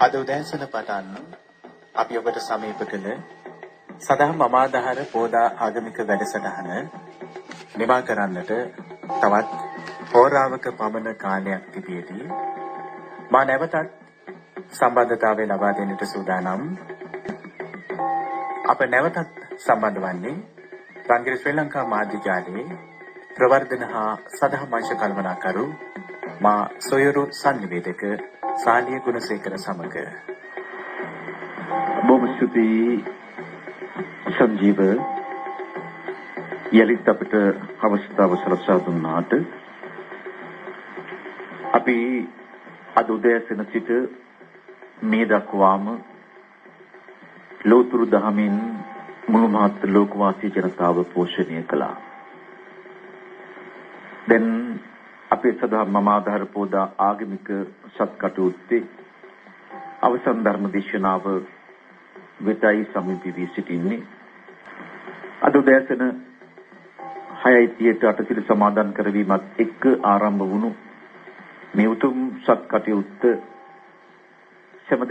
අද උදෑසන පටන් අපි ඔබට සමීප කළ සදහම් අමාදහර පෝදා ආගමික වැඩසටහන නිමා කරන්නට තවත් හෝරාවක පමණ කාලයක් තිබියදී මා නැවතත් සම්බන්ධතාවය ලබා දෙන්නට සූදානම්. අප නැවතත් සම්බන්ධ වන්නේ රංගිර ශ්‍රී ලංකා මාධ්‍ය ජාලයේ ප්‍රවර්ධන හා සදහම් අංශ කළමනාකරු මා සොයුරු සංනිවේදක සාලිය ගුණසේකර සමග. බොහොම ස්තුතියි සංජීව. යලිත් අපිට අවස්ථාව සලසා දුන්නාට අපි අද උදෑසන සිට මේ දක්වාම ලෝතුරු දහමින් මුළු මහත් ලෝකවාසී ජනතාව පෝෂණය කළා. දැන් අපේ සදා මම ආධාර පෝදා ආගමික සත්කටයුත්තේ අවසන් ධර්ම දේශනාව වෙතයි සමීප වී සිටින්නේ. අද උදෑසන 6:30ට අටසිල් සමාදන් කරවීමත් එක්ක ආරම්භ වුණු මේ උතුම් සත්කටයුත්ත සෑම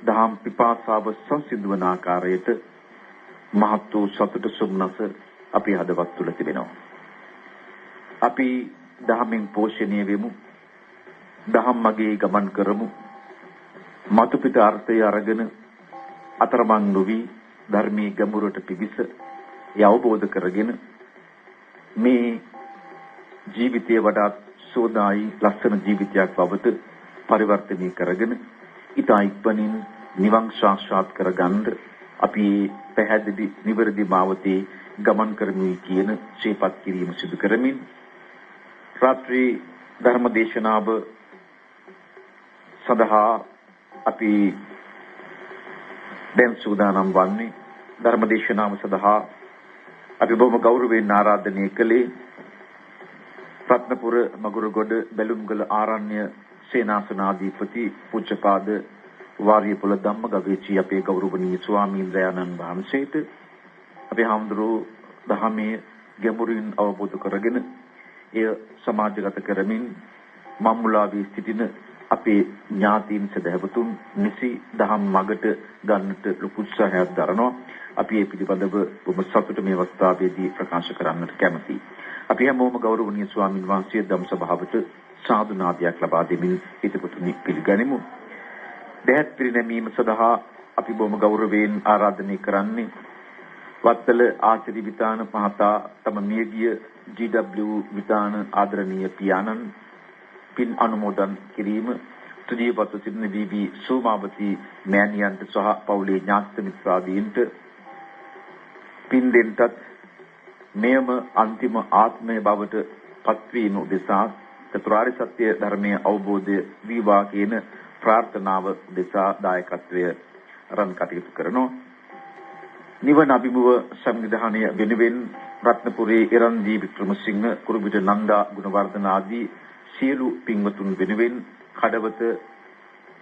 දහම් පිපාසාව සංසිඳවන ආකාරයට මහත් වූ සතුට සුම්නස අපි හදවත් තුළ තිබෙනවා. අපි දහමින් පෝෂණය වෙමු. දහම් මගේ ගමන් කරමු. මතු පිට අර්ථය අරගෙන අතරමං නොවි ධර්මයේ ගැඹුරට පිවිස ඒ අවබෝධ කරගෙන මේ ජීවිතය වඩාත් සෝදායි ලස්සන ජීවිතයක් බවට පරිවර්තනය කරගෙන ඉතා ඉක්මනින් නිවන් සාක්ෂාත් කරගන්න අපි පැහැදිලි නිවැරදි මාවතේ ගමන් කරමු කියන ශේපත් කිරීම සිදු කරමින් රාත්‍රී ධර්ම දේශනාව සඳහා අපි දැන් සූදානම් වන්නේ. ධර්ම දේශනාව සඳහා අපි බොහොම ගෞරවයෙන් ආරාධනය කළේ රත්නපුර මගුරුගොඩ බැලුම්ගල ආරණ්‍ය සේනාසනාධිපති පූජ්‍යපාද වාරියපොළ ධම්මගවේෂී අපේ ගෞරවනීය ස්වාමීන් වහන්සේට අපේ හාමුදුරුවෝ දහමේ ගැඹුරින් අවබෝධ කරගෙන එය සමාජගත කරමින් මම්මුලාවී සිටින අපේ ඥාතීන් සදහැවතුන් නිසි දහම් මගට ගන්නට ලොකු උත්සාහයක් දරනවා. අපි මේ පිළිබඳව බොහොම සතුට මේ අවස්ථාවේදී ප්‍රකාශ කරන්නට කැමැතියි. අපි හැමෝම ගෞරවනීය ස්වාමීන් වහන්සේ ධම්ම සභාවට සාදු නාදයක් ලබා දෙමින් හිතපොතුනි පිළිගනිමු. දැත් පිරිනැමීම සඳහා අපි බොහොම ගෞරවයෙන් ආරාධනය කරන්නේ වත්තල ආචාර්ය විතාන මහතා තම මියගිය GW විතාන ආදරණීය පියාණන් පින් අනුමෝදන් කිරීම තුදීපත් සිටින බීබී සෝමාවති මෑණියන්ට සහ පවුලේ ඥාති මිත්‍රාදීන්ට පින් දෙන්නත් මෙයම අන්තිම ආත්මය බවට පත්වීම උදෙසා චතුරාර්ය සත්‍ය ධර්මයේ අවබෝධය වීවා කියන ප්‍රාර්ථනාව උදෙසා දායකත්වය රන් කටයුතු කරනවා. නිවන අභිමුව සංවිධානය වෙනුවෙන් රත්නපුරේ එරන්දී වික්‍රමසිංහ කුරුබිට නන්දා ගුණවර්ධන ආදී සියලු පින්වතුන් වෙනුවෙන් කඩවත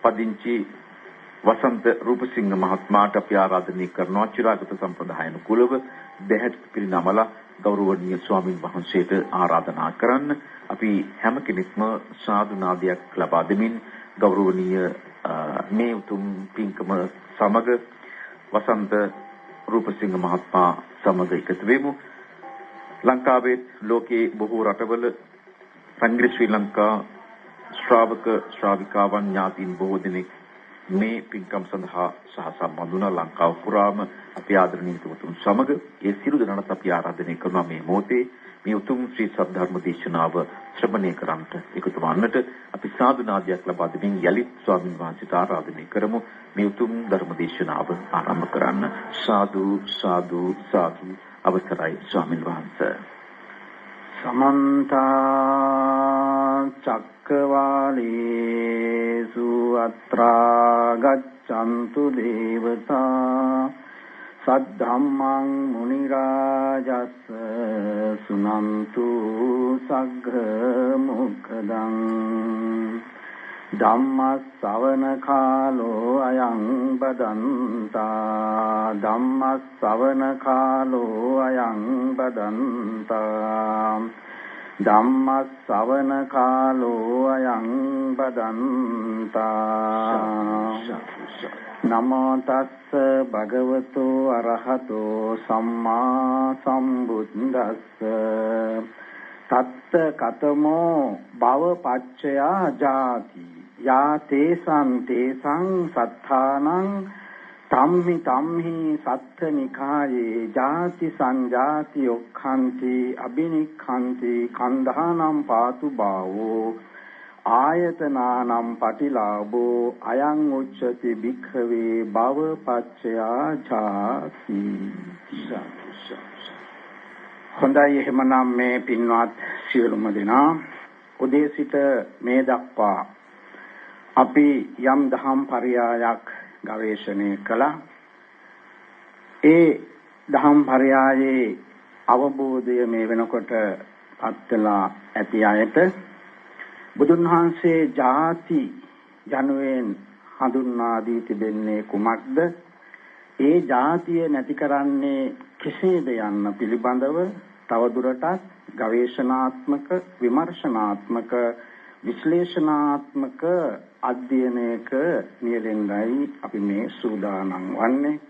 පදිංචි වසන්ත රූපසිංහ මහත්මයාට අපි ආරාධනය කරනවා චිරාගත සම්ප්‍රදායන කුලව දැහැට පිරිනමලා ගෞරවනීය ස්වාමින් වහන්සේට ආරාධනා කරන්න. අපි හැම කෙනෙක්ම සාදු නාදයක් ලබා දෙමින් ගෞරවනීය මේ උතුම් පින්කම සමග වසන්ත රූපසිංහ මහත්මයා සමග එකතු වෙමු. ලංකාවේ ලෝකයේ බොහෝ රටවල රංගිර ශ්‍රී ලංකා ශ්‍රාවක ශ්‍රාවිකාවන් ඥාතීන් බොහෝ දෙනෙක් මේ පින්කම් සඳහා සහ සම්බන්ධ වුණා. ලංකාව පුරාම අපි ආදරණීය තුතුන් සමග ඒ සියලු දෙනාට අපි ආරාධනය කරනවා මේ මොහොතේ මේ උතුම් ශ්‍රී සද්ධර්ම දේශනාව ශ්‍රවණය කරන්නට එකතු වන්නට අපි සාදු නාදයක් ලබා දෙමින් යලිත් ස්වාමීන් වහන්සේට ආරාධනය කරමු මේ උතුම් ධර්ම දේශනාව ආරම්භ කරන්න. සාදු සාදු සාදු. අවසරයි ස්වාමීන් වහන්සේ. समन्त चक्रवालेषु अत्रा गच्छन्तु देवता सद्धम्मं मुनिराजस् सुनन्तु सघ्र मुखदं ධම්මස්සවන කාලෝ අයං බදන්තා ධම්මස්සවන කාලෝ අයං බදන්තා ධම්මස්සවන කාලෝ අයං බදන්තා නමෝ තස්ස භගවතු අරහතෝ සම්මා සම්බුද්දස්ස තත්ත කතමෝ භව පච්චයා ජාති යා තේසං සත්තානං තම්හි සත්ත නිකායේ ජාති සංජාති ඔක්ඛන්ති අබිනික්ඛන්ති කන්ධානම් පාතු භාවෝ ආයතනානම් පටිලාභෝ අයං උච්චති භික්ඛවේ භව පච්චයා ජාති. හොඳයි, එහෙමනම් මේ පින්වත් සියලුම දෙනා උදේ සිට මේ දක්වා අපි යම් දහම් පරයයක් ගවේෂණය කළා. ඒ දහම් පරයයේ අවබෝධය මේ වෙනකොට පත්වලා ඇති අයට බුදුන් වහන්සේ ජාති යනුවෙන් හඳුන්වා දී තිබෙන්නේ කුමක්ද? ඒ ජාතිය නැති කරන්නේ කෙසේද යන්න පිළිබඳව තවදුරටත් ගවේෂණාත්මක, විමර්ශනාත්මක, විශ්ලේෂණාත්මක අධ්‍යයනයක නියැලෙන්නයි අපි මේ සූදානම් වන්නේ.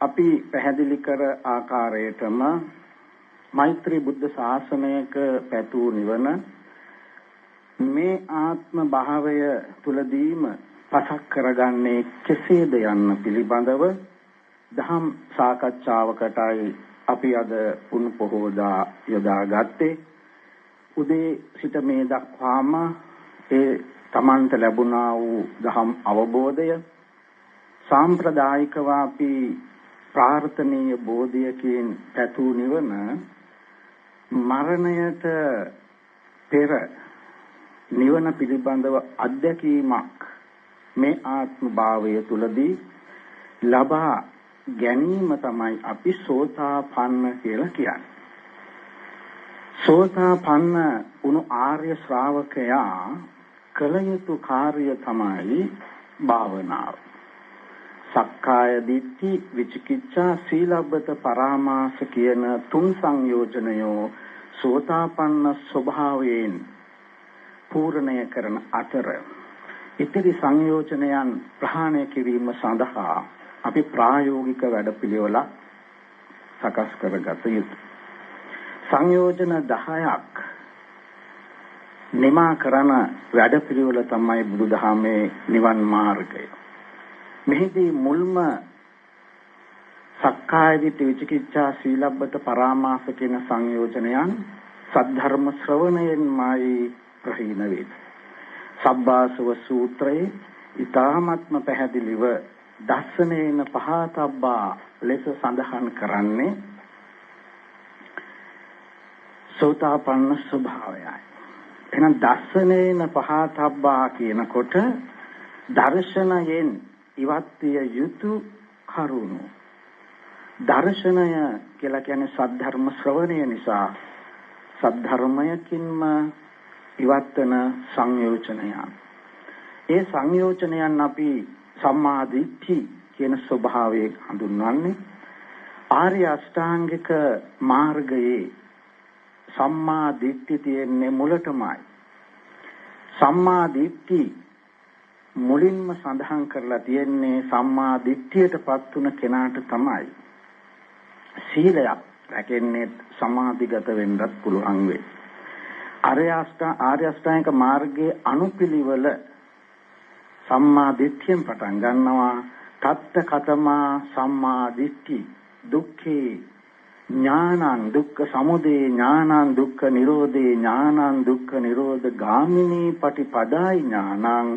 අපි පැහැදිලි කර ආකාරයටම මෛත්‍රී බුද්ධ ශාසනයක පැතූ නිවන මේ ආත්ම භාවය තුලදීම පසක් කරගන්නේ කෙසේද යන්න පිළිබඳව දහම් සාකච්ඡාවකටයි අපි අද පුන් පොහෝදා යොදාගත්තේ. උදේ සිට මේ දක්වාම ඒ තමන්ට ලැබුණා වූ දහම් අවබෝධය සාම්ප්‍රදායිකව අපි ප්‍රාර්ථනීය බෝධියකින් පැතූ නිවන මරණයට පෙර නිවන පිළිබඳව අත්දැකීමක් මේ ආත්ම භාවය තුලදී ලබා ගැනීම තමයි අපි සෝතාපන්න කියලා කියන්නේ. සෝතාපන්න වුණු ආර්ය ශ්‍රාවකයා කළ යුතු කාර්ය තමයි භාවනාව. සක්කාය දිට්ඨි, විචිකිච්ඡා, සීලබ්බත පරාමාස කියන තුන් සංයෝජනයෝ සෝතාපන්න ස්වභාවයෙන් පූර්ණය කරන අතර ඉතිරි සංයෝජනයන් ප්‍රහාණය කිරීම සඳහා අපි ප්‍රායෝගික වැඩපිළිවෙලක් සකස් කරගත යුතුයි. සංයෝජන 10ක් නිමා කරන වැඩපිළිවෙල තමයි බුදුදහමේ නිවන් මාර්ගය. මෙහිදී මුල්ම සක්කාය දිට්ඨි, විචිකිච්ඡා, සීලබ්බත පරාමාස කියන සංයෝජනයන් සද්ධර්ම ශ්‍රවණයෙන්මයි ප්‍රහීන වේ. සබ්බාසව සූත්‍රයේ ඊ타ත්ම පැහැදිලිව දස්සනේන පහතබ්බා ලෙස සඳහන් කරන්නේ සෝතාපන්න ස්වභාවයයි. එහෙනම් දස්සනේන පහතබ්බා කියනකොට දර්ශනයෙන් ඉවත් විය යුතු කරුණු. දර්ශනය කියලා කියන්නේ සද්ධර්ම ශ්‍රවණය නිසා සද්ධර්මයකින්ම ඉවත් වෙන සංයෝජනයන්. ඒ සංයෝජනයන් අපි සම්මා දිට්ඨි කියන ස්වභාවයෙන් හඳුන්වන්නේ. ආර්ය අෂ්ටාංගික මාර්ගයේ සම්මා දිට්ඨි තියෙන්නේ මුලටමයි. සම්මා දිට්ඨි මුලින්ම සඳහන් කරලා තියෙන්නේ සම්මා දිට්ඨියටපත් වුණ කෙනාට තමයි සීලයක් රැකෙන්නේ සමාධිගත වෙන්නත් පුළුවන් වෙයි. ආර්ය අෂ්ටාංගික මාර්ගයේ අනුපිළිවෙල සම්මා දිට්ඨියෙන් පටන් ගන්නවා. තත්ත කතමා සම්මා දිට්ඨි දුක්ඛේ ඥානං දුක්ඛ සමුදය ඥානං දුක්ඛ නිරෝධේ ඥානං දුක්ඛ නිරෝධ ගාමිනී පටිපදායි ඥානං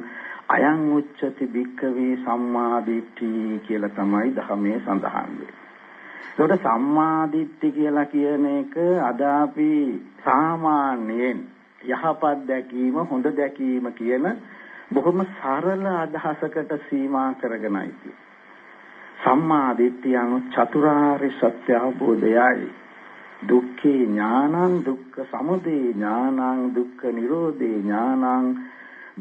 අයං උච්චති භික්ඛවේ සම්මා දිට්ඨි කියලා තමයි ධර්මයේ සඳහන් වෙන්නේ. ඒකට සම්මා දිට්ඨි කියලා කියන එක අද අපි සාමාන්‍යයෙන් යහපත් දැකීම, හොඳ දැකීම කියන බොහොම සරල අදහසකට සීමා කරගෙනයි තියෙන්නේ. සම්මා දිට්ඨිය anu චතුරාර්ය සත්‍ය අවබෝධයයි. දුක්ඛේ ඥානං දුක්ඛ සමුදය ඥානං දුක්ඛ නිරෝධේ ඥානං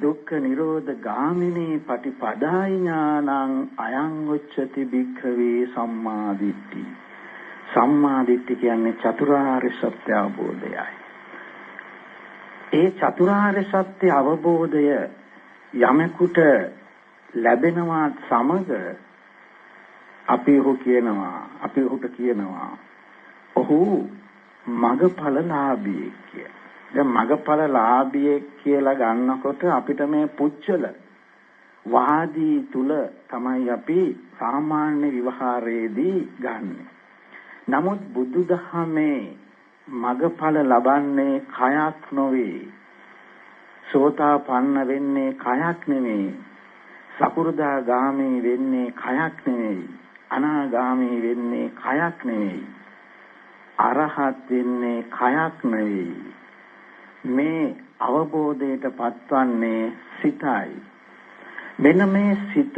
දුක්ඛ නිරෝධ ගාමිනී පටිපදායි ඥානං අයං උච්චති භික්ඛවේ සම්මා දිට්ඨි. සම්මා දිට්ඨි කියන්නේ චතුරාර්ය සත්‍ය අවබෝධයයි. ඒ චතුරාර්ය සත්‍ය අවබෝධය යමෙකුට ලැබෙනවා සමග අපි ඔහුට කියනවා ඔහු මගඵලලාභී කියලා. දැන් මගඵලලාභී කියලා ගන්නකොට අපිට මේ පුච්චල වාදී තුල තමයි අපි සාමාන්‍ය විවහාරයේදී ගන්නෙ. නමුත් බුදුදහමේ මගඵල ලබන්නේ කයක් නොවේ. සෝතාපන්න වෙන්නේ කයක් නෙවෙයි. සකු르දාගාමී වෙන්නේ කයක් නෙවෙයි. අනාගාමී වෙන්නේ කයක් නෙවෙයි. අරහත් වෙන්නේ කයක් නෙවෙයි. මේ අවබෝධයට පත්වන්නේ සිතයි. මෙන්න මේ සිත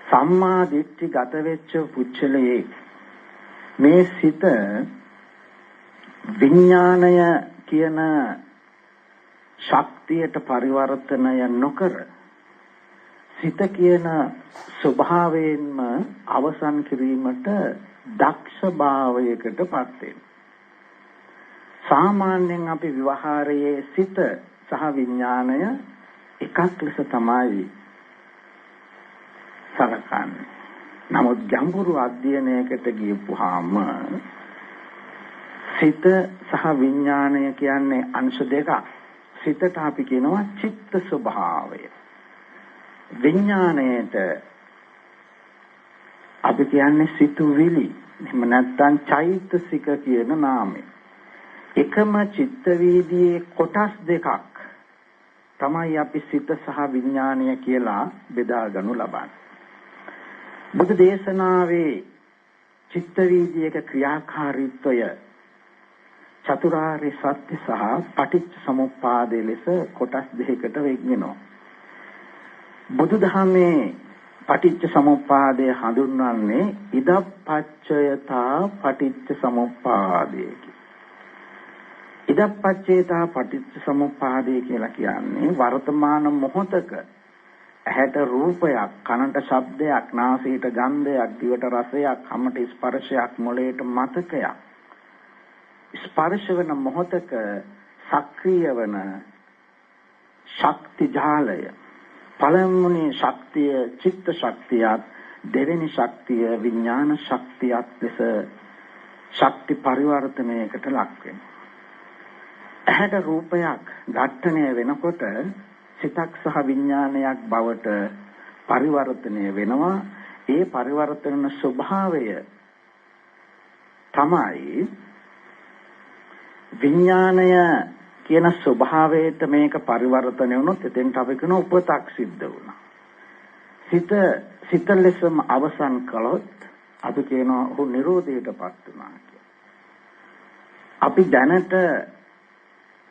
සම්මා දිට්ඨි ගත වෙච්ච පුච්චලයේ මේ සිත විඥාණය කියන ශක්තියට පරිවර්තනය නොකර සිත කියන ස්වභාවයෙන්ම අවසන් කිරීමට දක්ෂ භාවයකටපත් වෙනවා. සාමාන්‍යයෙන් අපි විවහාරයේ සිත සහ විඥාණය එකක් ලෙස තමයි සලකන්නේ. නමුත් ගැඹුරු අධ්‍යයනයකට ගියපුවාම සිත සහ විඥාණය කියන්නේ අංශ දෙකක්. සිතට අපි කියනවා චිත්ත ස්වභාවය. විඥාණයට අපි කියන්නේ සිතුවිලි. එහෙම නැත්නම් චෛතසික කියන නාමය. එකම චිත්ත වීදියේ කොටස් දෙකක් තමයි අපි සිත සහ විඥාණය කියලා බෙදාගනු ලබන්නේ. බුදු දේශනාවේ චිත්ත වීදියේක ක්‍රියාකාරීත්වය චතුරාර්ය සත්‍ය සහ පටිච්ච සමුප්පාදයේ ලෙස කොටස් දෙකකට වෙන්වෙනවා. බුදුදහමේ පටිච්ච සමුප්පාදය හඳුන්වන්නේ ඉදප්පච්චයතා පටිච්ච සමුප්පාදය. ඉදප්පච්චයතා පටිච්ච සමුප්පාදය කියලා කියන්නේ වර්තමාන මොහොතක ඇහැට රූපයක්, කනට ශබ්දයක්, නාසයට ගන්ධයක්, දිවට රසයක්, කමට ස්පර්ශයක්, මොළයට මතකයක්. ස්පර්ශ වෙන මොහොතක සක්‍රිය වන ශක්ති ජාලය. පළමුවෙනි ශක්තිය චිත්ත ශක්තියත්, දෙවෙනි ශක්තිය විඥාන ශක්තියත් ලෙස ශක්ති පරිවර්තනයකට ලක් වෙනවා. ඇහැට රූපයක් ඝට්ටණය වෙනකොට සිතක් සහ විඥානයක් බවට පරිවර්තනය වෙනවා. ඒ පරිවර්තන ස්වභාවය තමයි විඥානය කියන ස්වභාවයට මේක පරිවර්තනය වුණොත් එතෙන්ට අපි කියන උපතක් සිද්ධ වුණා. සිත ලෙසම අවසන් කළොත් අපි කියනවා ඔහු නිරෝධයටපත් වුණා කියලා. අපි දැනට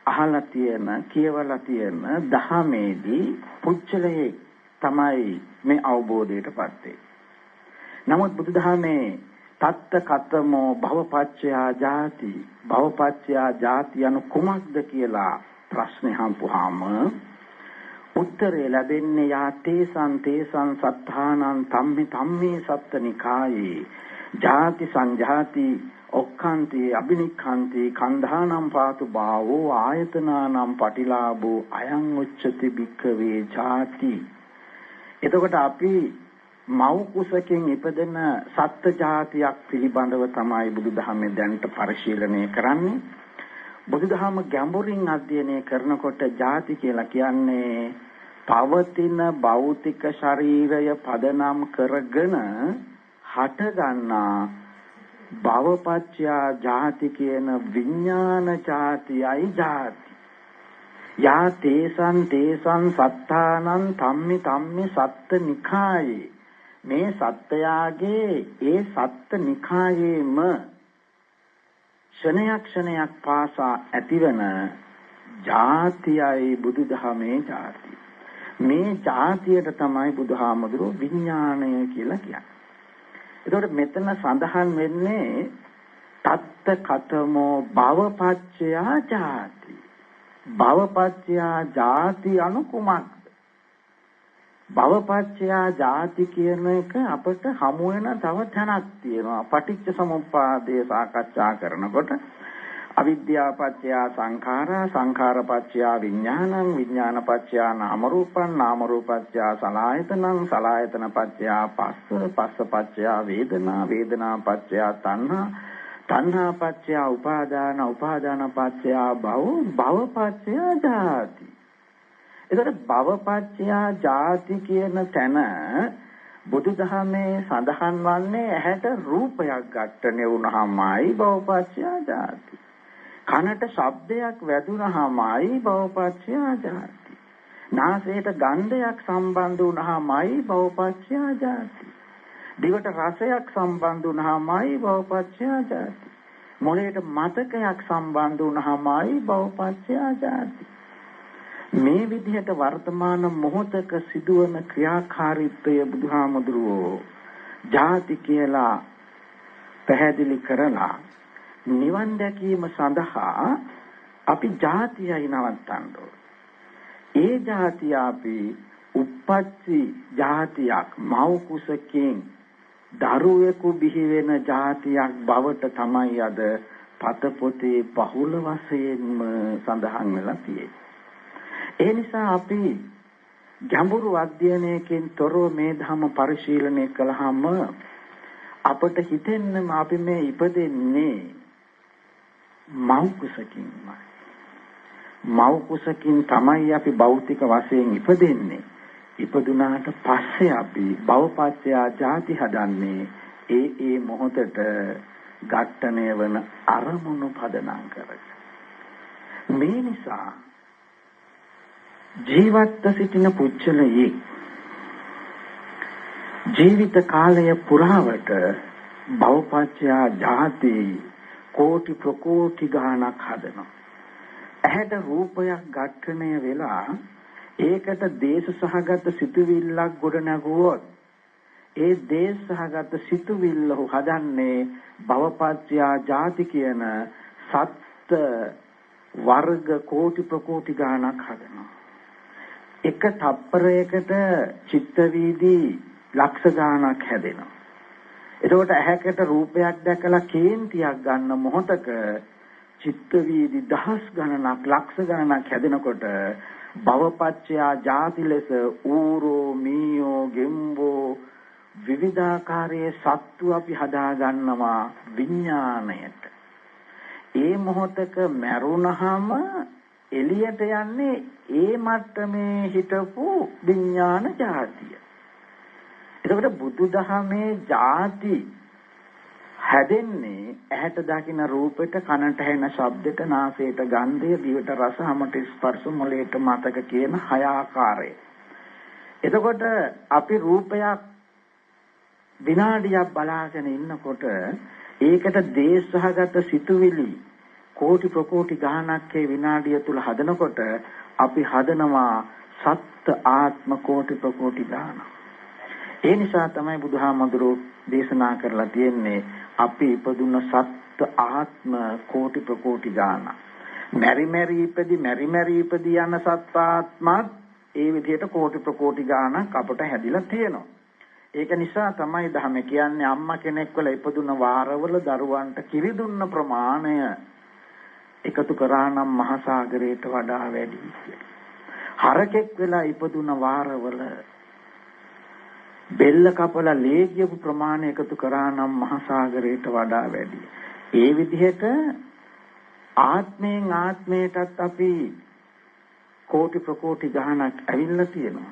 අහලා තියෙන, කියවලා තියෙන දහමේදී පුච්චලයේ තමයි මේ අවබෝධයටපත් වෙන්නේ. නමුත් බුදුදහමේ තත්ත කතමෝ භවපච්චයා ජාති, භවපච්චයා ජාති යන කුමක්ද කියලා ප්‍රශ්නේ අහපුවාම උත්තරේ ලැබෙන්නේ යා තේසං සත්තානං ධම්මේ සත්තනිකායේ ජාති සංජාති ඔක්ඛන්ති අබිනික්ඛන්ති කන්ධානම් පාතු භාවෝ ආයතනානම් පටිලාභෝ අයං උච්චති භික්ඛවේ ජාති. එතකොට අපි මව් කුසකින් ඉපදෙන සත්ත්ව ජාතියක් පිළිබඳව තමයි බුදුදහමේ දැනට පරිශීලනය කරන්නේ. බුදුදහම ගැඹුරින් අධ්‍යයනය කරනකොට ජාති කියලා කියන්නේ පවතින භෞතික ශරීරය පදනම් කරගෙන හටගන්නා භවපච්චයා ජාති කියන විඥාන ජාතියයි ජාති. යා තේසං සත්තානං ධම්මි සත්ත නිකායේ මේ සත්‍යයාගේ ඒ සත්ත නිකායේම ක්ෂණයක් පාසා ඇතිවන ජාතියයි බුදුදහමේ ජාතිය. මේ ජාතියට තමයි බුදුහාමුදුරුවෝ විඥාණය කියලා කියන්නේ. ඒතකොට මෙතන සඳහන් වෙන්නේ තත්ත කතමෝ භවපච්චයා ජාති. භවපච්චයා ජාති අනුකුමක්ද? භවපච්චයා ජාති කියන එක අපිට හමු වෙන තව තැනක් තියෙනවා. පටිච්ච සමුප්පාදය සාකච්ඡා කරනකොට අවිද්‍යාපච්චයා සංඛාරා, සංඛාරපච්චයා විඥානං, විඥානපච්චයා නාම රූපං, නාම රූපච්චයා සලආයතනං, සලආයතනපච්චයා පස්ස, පස්සපච්චයා වේදනා, වේදනාපච්චයා තණ්හා, තණ්හාපච්චයා උපාදාන, උපාදානපච්චයා භව, භවපච්චයා ජාති. ඒකට භවපච්චයා ජාති කියන තැන බුදුදහමේ සඳහන් වන්නේ ඇහැට රූපයක් ඝට්ටණය වුණාමයි භවපච්චයා ජාති. කනට ශබ්දයක් වැදුනහමයි භවපච්චයා ජාති. නාසයට ගන්ධයක් සම්බන්ධ වුණාමයි භවපච්චයා ජාති. දිවට රසයක් සම්බන්ධ වුණාමයි භවපච්චයා ජාති. මොළයට මතකයක් සම්බන්ධ වුණාමයි භවපච්චයා ජාති. මේ විදිහට වර්තමාන මොහොතක සිදුවන ක්‍රියාකාරීත්වය බුදුහාමුදුරුවෝ ජාති කියලා පැහැදිලි කරලා නිවන් දැකීම සඳහා අපි ජාතියයි නවත්තන්න ඕනේ. ඒ ජාතිය අපි උප්පත්ති ජාතියක් මව් කුසකින් දරුවෙකු බිහි වෙන ජාතියක් බවට තමයි අද පතපොතේ බහුල වශයෙන්ම සඳහන් වෙලා තියෙන්නේ. ඒ නිසා අපි ගැඹුරු අධ්‍යයනයකින් තොරව මේ ධර්ම පරිශීලනය කළාම අපට හිතෙන්නම අපි මේ ඉපදෙන්නේ මව් කුසකින්මයි. මව් කුසකින් තමයි අපි භෞතික වශයෙන් ඉපදෙන්නේ. ඉපදුනාට පස්සේ අපි භවපච්චයා ජාති හදන්නේ ඒ මොහොතට ඝට්ටණය වන අරමුණු පදනම් කරගෙන. මේ නිසා ජීවත්ව සිටින පුච්චලයේ ජීවිත කාලය පුරාවට භවපච්චයා ජාති කෝටි ප්‍රකෝටි ගාණක් හදනවා. ඇහැට රූපයක් ඝට්ටණය වෙලා ඒකට දේශ සහගත සිතුවිල්ලක් ගොඩ නැගුවොත් ඒ දේශ සහගත සිතුවිල්ල හදන්නේ භවපච්චයා ජාති කියන සත්ත්ව වර්ග කෝටි ප්‍රකෝටි ගාණක් හදනවා. එක තප්පරයකට චිත්ත වීදි ලක්ෂ ගාණක් හැදෙනවා. එතකොට ඇහැකට රූපයක් දැකලා කේන්තියක් ගන්න මොහොතක චිත්ත වීදි දහස් ගණනක් ලක්ෂ ගණනක් හැදෙනකොට භවපච්චයා ජාති ලෙස ඌරෝ මීයෝ ගෙම්බෝ විවිධාකාරයේ සත්තු අපි හදා ගන්නවා විඥාණයට. ඒ මොහොතක මැරුණහම එළියට යන්නේ ඒ මට්ටමේ හිටපු විඥාන ජාතිය. එතකොට බුදුදහමේ ජාති හැදෙන්නේ ඇහැට දකින රූපෙට, කනට ඇහෙන ශබ්දෙට, නාසයට ගන්ධය, දිවට රස, හමට ස්පර්ශ, මොළයට මතක කියන 6 ආකාරය. එතකොට අපි රූපයක් විනාඩියක් බලාගෙන ඉන්නකොට ඒකට දේශසහගත සිතුවිලි කෝටි ප්‍රකෝටි ගාණක් ඒ විනාඩිය තුල හදනකොට අපි හදනවා සත්ත්ව ආත්ම කෝටි ප්‍රකෝටි ගාණක්. ඒ නිසා තමයි බුදුහාමුදුරුවෝ දේශනා කරලා තියෙන්නේ අපි ඉපදුන සත්ත්ව ආත්ම කෝටි ප්‍රකෝටි ගාණක්. මෙරි මෙරි ඉපදී යන සත්ත්ව ආත්මත් ඒ විදිහට කෝටි ප්‍රකෝටි ගාණක් අපට හැදිලා තියෙනවා. ඒක නිසා තමයි ධර්ම කියන්නේ අම්මා කෙනෙක් වල ඉපදුන වාරවල දරුවන්ට කිරි දුන්න ප්‍රමාණය එකතු කරා නම් මහ සාගරයට වඩා වැඩි කියලා. හරකෙක් වෙලා ඉපදුන වාරවල බෙල්ල කපලා ලේ කියපු ප්‍රමාණය එකතු කරා නම් මහ සාගරයට වඩා වැඩි. ඒ විදිහට ආත්මයෙන් ආත්මයටත් අපි කෝටි ප්‍රකෝටි ගාණක් ඇවිල්ලා තියෙනවා.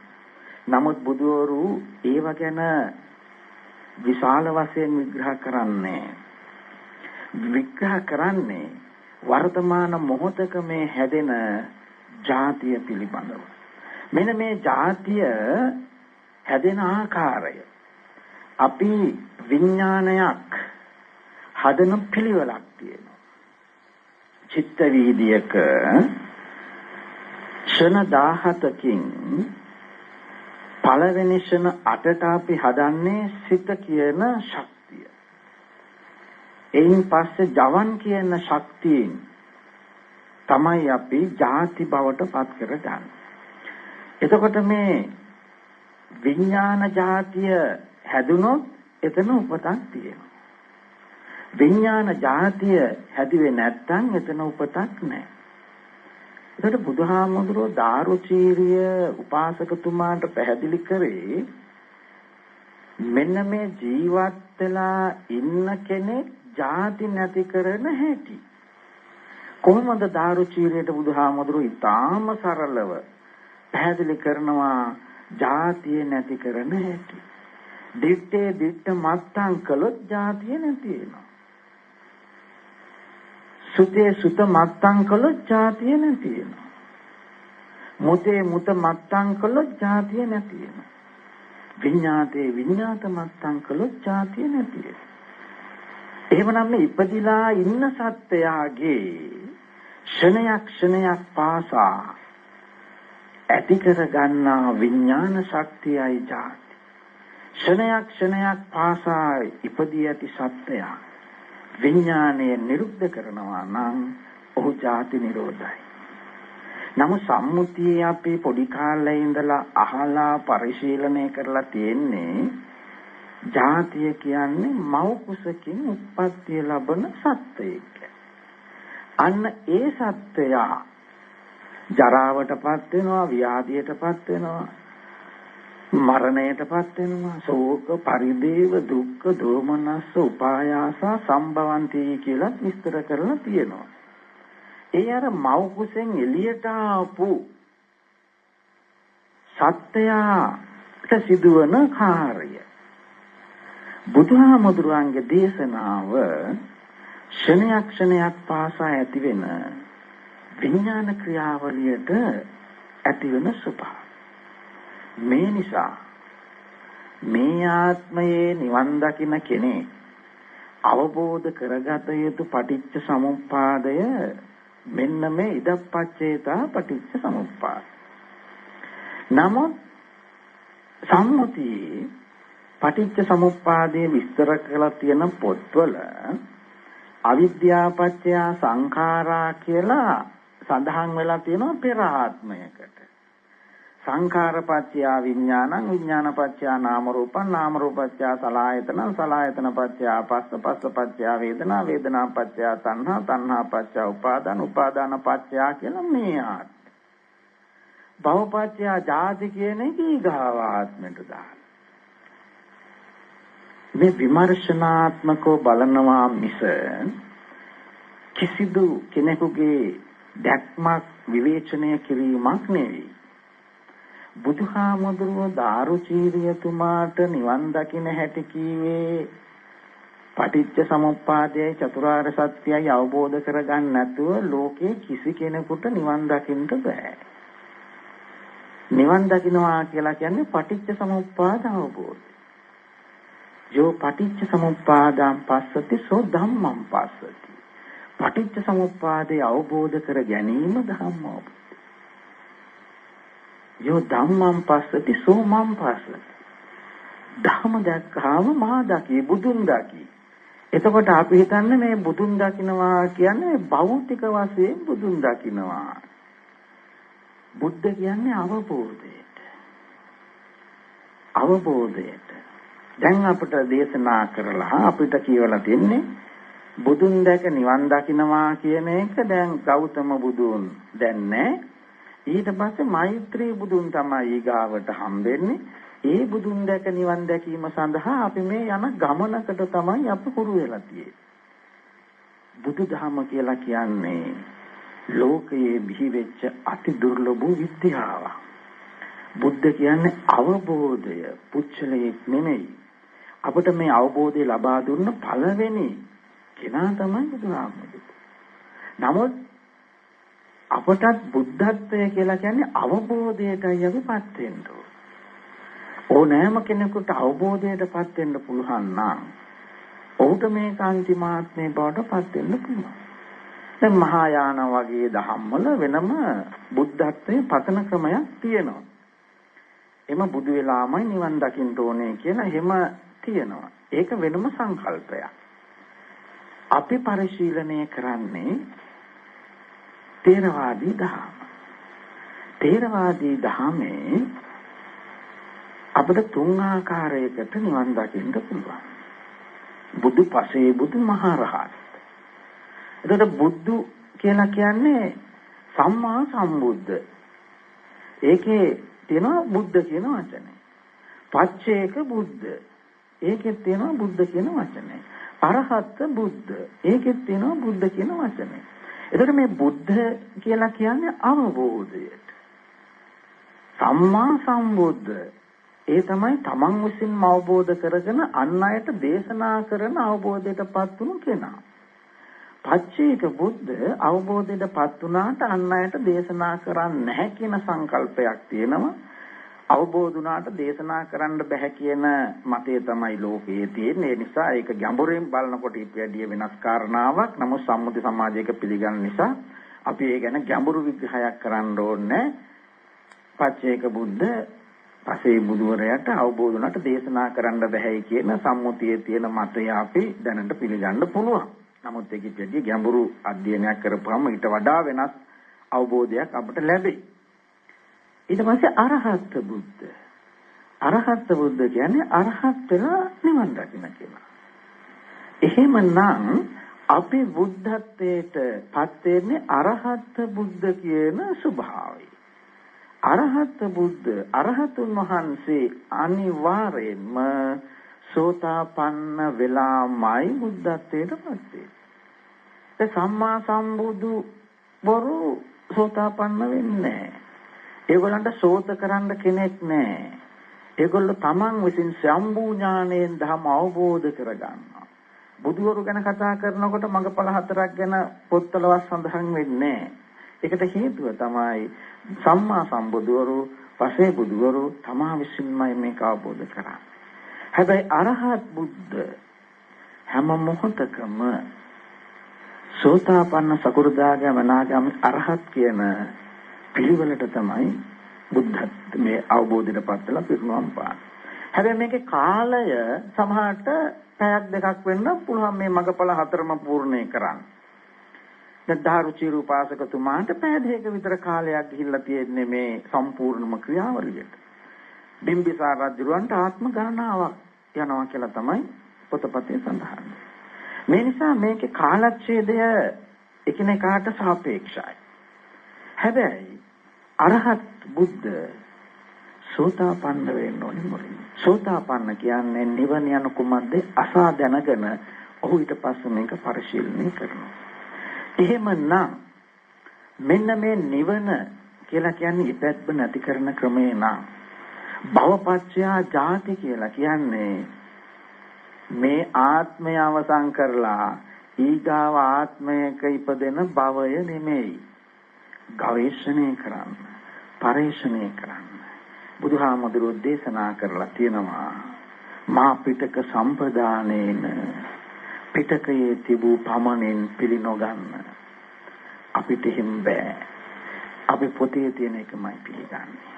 නමුත් බුදුවරු ඒව ගැන විශාල වශයෙන් විග්‍රහ කරන්නේ වර්තමාන මොහොතක මේ හැදෙන ජාතිය පිළිබඳව. මෙන්න මේ ජාතිය හැදෙන ආකාරය අපි විඥානයක් හදන පිළිවෙලක් තියෙනවා. චිත්ත වීදියක ක්ෂණ 17කින් පළවෙනි ක්ෂණ 8ට අපි හදන්නේ සිත කියන ශක්තිය. එයින් පස්සේ ජවන් කියන ශක්තියෙන් තමයි අපි ಜಾති බවට පත් කරගන්නේ. එතකොට මේ විඥාන ಜಾතිය හැදුනොත් එතන උපතක් තියෙනවා. විඥාන ಜಾතිය හැදුවේ නැත්නම් එතන උපතක් නැහැ. ඒකට බුදුහාමුදුරුවෝ දාරුචීරිය උපාසකතුමාට පැහැදිලි කරේ මෙන්න මේ ජීවත් වෙලා ඉන්න කෙනෙක් ಜಾති නැති කරන හැටි. කොහොමද දාරුචීරියට බුදුහාමුදුරුවෝ ඊටාම සරලව පැහැදිලි කරනවා ಜಾතිය නැති කරන හැටි. දිත්තේ දිත්ත මත්තං කළොත් ಜಾතිය නැති වෙනවා. සුතේ සුත මත්තං කළොත් ಜಾතිය නැති වෙනවා. මුතේ මුත මත්තං කළොත් ಜಾතිය නැති වෙනවා. විඤ්ඤාතේ විඤ්ඤාත මත්තං කළොත් ಜಾතිය නැති වෙනවා. එහෙමනම් මේ ඉපදිලා ඉන්න සත්‍යයගේ ක්ෂණයක් පාසා ඇති කර ගන්නා විඥාන ශක්තියයි ಜಾති. ක්ෂණයක් පාසා ඉපදී ඇති සත්‍යය විඥානය නිරුද්ධ කරනවා නම් ඔහු ಜಾති නිරෝධයි. නමුත් සම්මුතියේ අපි පොඩි කාලේ ඉඳලා අහලා පරිශීලනය කරලා තියෙන්නේ ಜಾතිය කියන්නේ මව් කුසකින් උත්පත්ති ලැබෙන සත්‍යයක්. අන්න ඒ සත්‍යය ජරාවටපත් වෙනවා, ව්‍යාධියටපත් වෙනවා, මරණයටපත් වෙනවා, ශෝක පරිදේව දුක්ඛ දෝමනස්ස උපායාස සම්භවಂತಿ කියලා විස්තර කරලා තියෙනවා. ඒ අර මව් කුසෙන් එළියට ආපු සත්‍යයට සිදුවන කාර්ය. බුදුහාමුදුරන්ගේ දේශනාව ක්ෂණයක් පාසා ඇති වෙන විඥාන ක්‍රියාවලියට ඇති වෙන ස්වභාවය. මේ නිසා මේ ආත්මයේ නිවන් දකින්න කෙනෙක් අවබෝධ කරගත යුතු පටිච්ච සමුප්පාදය මෙන්න මේ ඉදප්පච්චේතා පටිච්ච සමුප්පාද. නමුත් සම්මුතියේ පටිච්ච සමුප්පාදයේ විස්තර කරලා තියෙන පොත්වල අවිද්‍යාපච්චය සංඛාරා කියලා සඳහන් වෙලා තියෙනවා පෙර ආත්මයකට. සංඛාරපච්චය විඥානං විඥානපච්චය නාම රූපං නාම රූපච්චය සලආයතනං සලආයතනපච්චය පස්ස පස්සපච්චය වේදනා වේදනාපච්චය තණ්හා තණ්හාපච්චය උපාදාන උපාදානපච්චය කියලා මේ ආත්ම. භවපච්චය ජාති කියන එක ඊගාව ආත්මයට දාන. මේ විමර්ශනාත්මකව බලනවා මිස කිසිදු කෙනෙකුගේ දැක්මක් විවේචනය කිරීමක් නෙවෙයි. බුදුහාමුදුරුවෝ දාරුචීරියතුමාට නිවන් දකින්න හැටි කීවේ පටිච්ච සමුප්පාදයයි චතුරාර්ය සත්‍යයයි අවබෝධ කරගන්න නැතුව ලෝකේ කිසි කෙනෙකුට නිවන් දකින්න බෑ. නිවන් දකින්නවා කියලා කියන්නේ පටිච්ච සමුප්පාද අවබෝධය. යෝ පටිච්ච සමුප්පාදං පස්සති සෝ ධම්මං පස්සති. පටිච්ච සමුප්පාදේ අවබෝධ කර ගැනීම ධම්මෝ. යෝ ධම්මං පස්සති සෝ මං පස්සති. ධම්ම දැක්කාම මා දකි බුදුන් දකි. එතකොට අපි හිතන්නේ මේ බුදුන් දකින්නවා කියන්නේ භෞතික වශයෙන් බුදුන් දකින්නවා. බුද්ධ කියන්නේ අවබෝධයට. අවබෝධයට. දැන් අපිට දේශනා කරලා අපිට කියවලා තියන්නේ බුදුන් දැක නිවන් දකින්නවා කියන එක දැන් ගෞතම බුදුන් දැන් නැහැ. ඊට පස්සේ මෛත්‍රී බුදුන් තමයි ඊගාවට හම්බෙන්නේ. ඒ බුදුන් දැක නිවන් දැකීම සඳහා අපි මේ යන ගමනකට තමයි අපි හුරු වෙලා තියෙන්නේ. බුදුදහම කියලා කියන්නේ ලෝකයේ බිහි වෙච්ච අති දුර්ලභ විද්‍යාවක්. බුද්ධ කියන්නේ අවබෝධය, පුච්චලයක් නෙමෙයි. අපිට මේ අවබෝධය ලබා දුන්න පළවෙනි කෙනා තමයි බුදුහාමුදුරුවෝ. නමුත් අපටත් බුද්ධත්වය කියලා කියන්නේ අවබෝධයටයි අපිපත් වෙන්න ඕනෑම කෙනෙකුට අවබෝධයටපත් වෙන්න පුළුවන් නම් ඔහුට මේ කාන්තිමාත්මේ බවට පත් වෙන්න පුළුවන්. දැන් මහායාන වගේ දහම්වල වෙනම බුද්ධත්වයේ පතන ක්‍රමයක් තියෙනවා. එම බුදු වෙලාමයි නිවන් දකින්න ඕනේ කියලා එහෙම තියෙනවා. ඒක වෙනම සංකල්පයක්. අපි පරිශීලනය කරන්නේ තේරවාදී දහම. තේරවාදී දහමේ අපිට තුන් ආකාරයකට නිවන් දකින්න පුළුවන්. බුදු පසේ බුදු මහරහත්. එතකොට බුදු කියලා කියන්නේ සම්මා සම්බුද්ධ. ඒකේ තියෙනවා බුද්ධ කියන වචනේ. පච්චේක බුද්ධ. ඒකේ තියෙනවා බුද්ධ කියන වචනේ. අරහත් බුද්ධ. ඒකේ තියෙනවා බුද්ධ කියන වචනේ. එතකොට මේ බුද්ධ කියලා කියන්නේ අවබෝධයට. සම්මා සම්බුද්ධ. ඒ තමයි තමන් විසින්ම අවබෝධ කරගෙන අන් අයට දේශනා කරන අවබෝධයටපත් වුණු කෙනා. පච්චේක බුද්ධ අවබෝධයටපත් වුණාට අන් අයට දේශනා කරන්නේ නැහැ කියන සංකල්පයක් තියෙනවා. අවබෝධ වුණාට දේශනා කරන්න බෑ කියන මතය තමයි ලෝකයේ තියෙන්නේ. ඒ නිසා ඒක ගැඹුරින් බලනකොට ඊට වැඩිය වෙනස් කාරණාවක්. නමුත් සම්මුති සමාජයක පිළිගන්න නිසා අපි ඒ ගැන ගැඹුරු විග්‍රහයක් කරන්න ඕනේ. පච්චේක බුද්ධ පසේ බුදුවරයාට අවබෝධ වුණාට දේශනා කරන්න බෑයි කියන සම්මුතියේ තියෙන මතය අපි දැනට පිළිගන්න පුළුවන්. නමුත් ඒකෙත් වැඩි ගැඹුරු අධ්‍යයනයක් කරපුවම ඊට වඩා වෙනස් අවබෝධයක් අපට ලැබෙයි. ඊට පස්සේ අරහත් බුද්ධ. අරහත් බුද්ධ කියන්නේ අරහත් වෙලා නිවන් දකින්න කියලා. එහෙමනම් අපි බුද්ධත්වයට පත් වෙන්නේ අරහත් බුද්ධ කියන ස්වභාවය. අරහත් බුද්ධ අරහතුන් වහන්සේ අනිවාර්යෙන්ම සෝතාපන්න වෙලාමයි බුද්ධත්වයට පත් වෙන්නේ. ඒ සම්මා සම්බුදු වරු සෝතාපන්න වෙන්නේ නැහැ. ඒගොල්ලන්ට සෝත කරන්න කෙනෙක් නැහැ. ඒගොල්ලෝ තමන් විසින් සම්බු ඥාණයෙන් ධර්ම අවබෝධ කරගන්නවා. බුදුවරු ගැන කතා කරනකොට මඟඵල හතරක් ගැන පොත්වලවත් සඳහන් වෙන්නේ නැහැ. ඒකට හේතුව තමයි සම්මා සම්බුදුවරු, පසේ බුදුවරු තමා විසින්මයි මේක අවබෝධ කරන්නේ. හැබැයි අරහත් බුද්ධ හැම මොහොතකම සෝතාපන්න සකෘදාගාම අනාගාමී අරහත් කියන පිළිවෙලට තමයි බුද්ධත් මේ අවබෝධයට පත්වලා පිරුණම් පාන. හැබැයි මේකේ කාලය සමහරට පැයක් දෙකක් වෙන්න පුළුවන් මේ මගපල හතරම පූර්ණේ කරන්න. දැන් ධාරුචි රූපාසකතුමාට පැය දෙකක විතර කාලයක් ගිහිල්ලා තියෙන්නේ මේ සම්පූර්ණම ක්‍රියාවලියට. බිම්බිසාර රජුන්ට ආත්ම ගණනාවක් යනවා කියලා තමයි පොතපතේ සඳහන්. මේ නිසා මේකේ කාලච්ඡේදය එකිනෙකාට සාපේක්ෂයි. හැබැයි අරහත් බුද්ධ සෝතාපන්න වෙන්න ඕනේ මොරින්. සෝතාපන්න කියන්නේ නිවන යන කුමක්ද අසා දැනගෙන ඔහු ඊට පස්සේ මේක පරිශීලනය කරනවා. එහෙමනම් මෙන්න මේ නිවන කියලා කියන්නේ ඉපැත්ම නැති කරන ක්‍රමේ නම් භවපච්චයා ජාති කියලා කියන්නේ මේ ආත්මය අවසන් කරලා ඊගාව ආත්මයක ඉපදෙන භවය නෙමෙයි. ගවේෂණය කරන්න, පරිශ්‍රණය කරන්න. බුදුහාමුදුරුවෝ දේශනා කරලා තියෙනවා මා පිටක සම්ප්‍රදානේන පිටකයේ තිබූ පමණෙන් පිළි නොගන්න. අපිට හිම් බෑ. අපි පොතේ තියෙන එකමයි පිළිගන්නේ.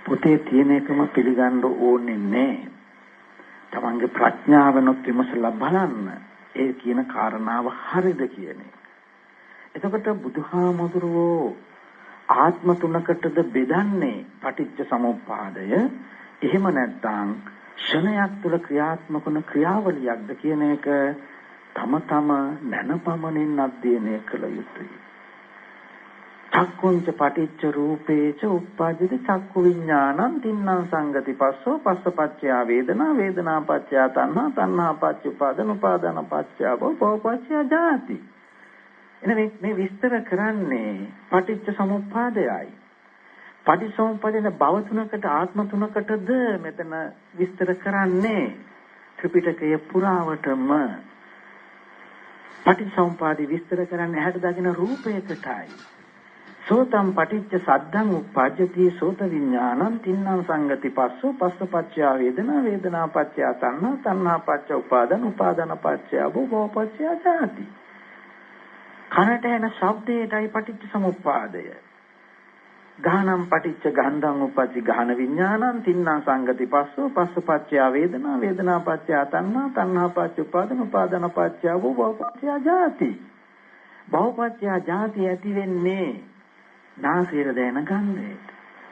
පොතේ තියෙන එකම පිළිගන්න ඕනේ නෑ. තමන්ගේ ප්‍රඥාවනොත් විමසලා බලන්න ඒ කියන කාරණාව හරිද කියන එක. එතකොට බුදුහාමුදුරුවෝ ආත්ම තුනකටද බෙදන්නේ පටිච්ච සමුප්පාදය. එහෙම නැත්නම් ක්ෂණයක් තුළ ක්‍රියාත්මක වන ක්‍රියාවලියක්ද කියන එක තම නැනපමණින් අධ්‍යයනය කළ යුතුයි. චක්කුංච පටිච්ච රූපේච උප්පජ්ජති චක්කු විඥානං තින්නම් සංගති පස්සෝ පස්සපච්චය වේදනා වේදනා පච්චය තණ්හා තණ්හා පච්ච උපාදාන උපාදාන පච්චය භව පච්චය ජාති. එනේ මේ විස්තර කරන්නේ පටිච්ච සමුප්පාදයයි. පටිච්චසමුප්පාදයේ භව තුනකට ආත්ම තුනකටද මෙතන විස්තර කරන්නේ ත්‍රිපිටකයේ පුරාවටම. පටිච්චසමුප්පාදේ විස්තර කරන්නේ ඇහැට දකින රූපයකටයි. සෝතම් පටිච්ච සද්දං උප්පජ්ජති සෝත විඥානං තින්නම් සංගති පස්සෝ පස්සපච්චය වේදනා වේදනා පච්චය තණ්හා තණ්හා පච්චය උපාදාන උපාදාන පච්චය භව පච්චය ජාති. කනට එන ශබ්දයටයි පටිච්ච සමුප්පාදය. ගානම් පටිච්ච ගන්ධං උප්පජ්ජති ගාන විඥානං තින්නම් සංගති පස්සෝ පස්සපච්චය වේදනා වේදනා පච්චය තණ්හා තණ්හා පච්චය උපාදාන උපාදාන පච්චය භව පච්චය ජාති. භවපත්‍ය ජාති ඇති වෙන්නේ නාසයට දැනෙන ගන්ධයට.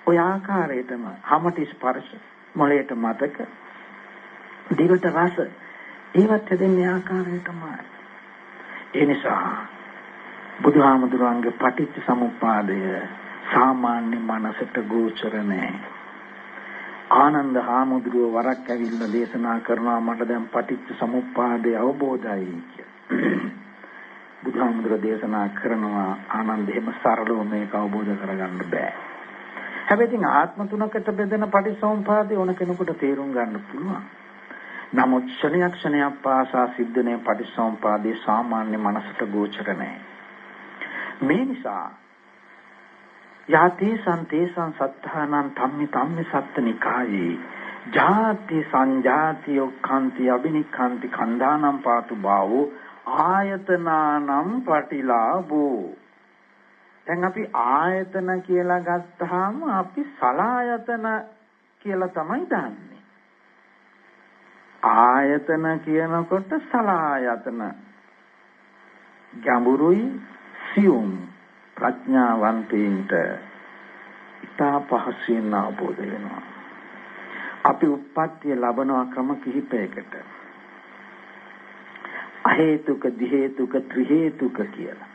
ඔය ආකාරයටම හමට ස්පර්ශ, මොළයට මතක, දිවට රස, ඒවත් දෙන්නේ ආකාරයටමයි. ඒ නිසා බුදුහාමුදුරන්ගේ පටිච්ච සමුප්පාදය සාමාන්‍ය මනසට ගෝචර නැහැ. ආනන්ද හාමුදුරුව වරක් ඇවිල්ලා දේශනා කරනවා මට දැන් පටිච්ච සමුප්පාදය අවබෝධයි කියලා. බුදුහාමුදුරුව දේශනා කරනවා ආනන්ද එහෙම සරලව මේක අවබෝධ කරගන්න බෑ. හැබැයි ඉතින් ආත්ම තුනකට බෙදෙන පටිච්චසමුප්පාදය ඕන කෙනෙකුට තේරුම් ගන්න පුළුවන්. නමුත් ක්ෂණයක් පාසා සිද්ධනේ පටිච්චසමුප්පාදේ සාමාන්‍ය මනසට ගෝචර නැහැ. මේ නිසා යති සන්තේසං සත්තානං ධම්මි සත්තනිකායේ ජාති සංජාති ඔක්ඛන්ති අබිනික්ඛන්ති khණ්ඩානම් පාතු භාවෝ ආයතනානම් පටිලාභෝ. දැන් අපි ආයතන කියලා ගත්තාම අපි සලායතන කියලා තමයි දන්නේ. ආයතන කියනකොට සලායතන ගැඹුරුයි සියුම් ප්‍රඥාවන්තයින්ට ඉතා පහසුවෙන් අවබෝධ වෙනවා. අපි උප්පත්තිය ලබනවා ක්‍රම කිහිපයකට. අහේතුක, දිහේතුක, ත්‍රිහේතුක කියලා.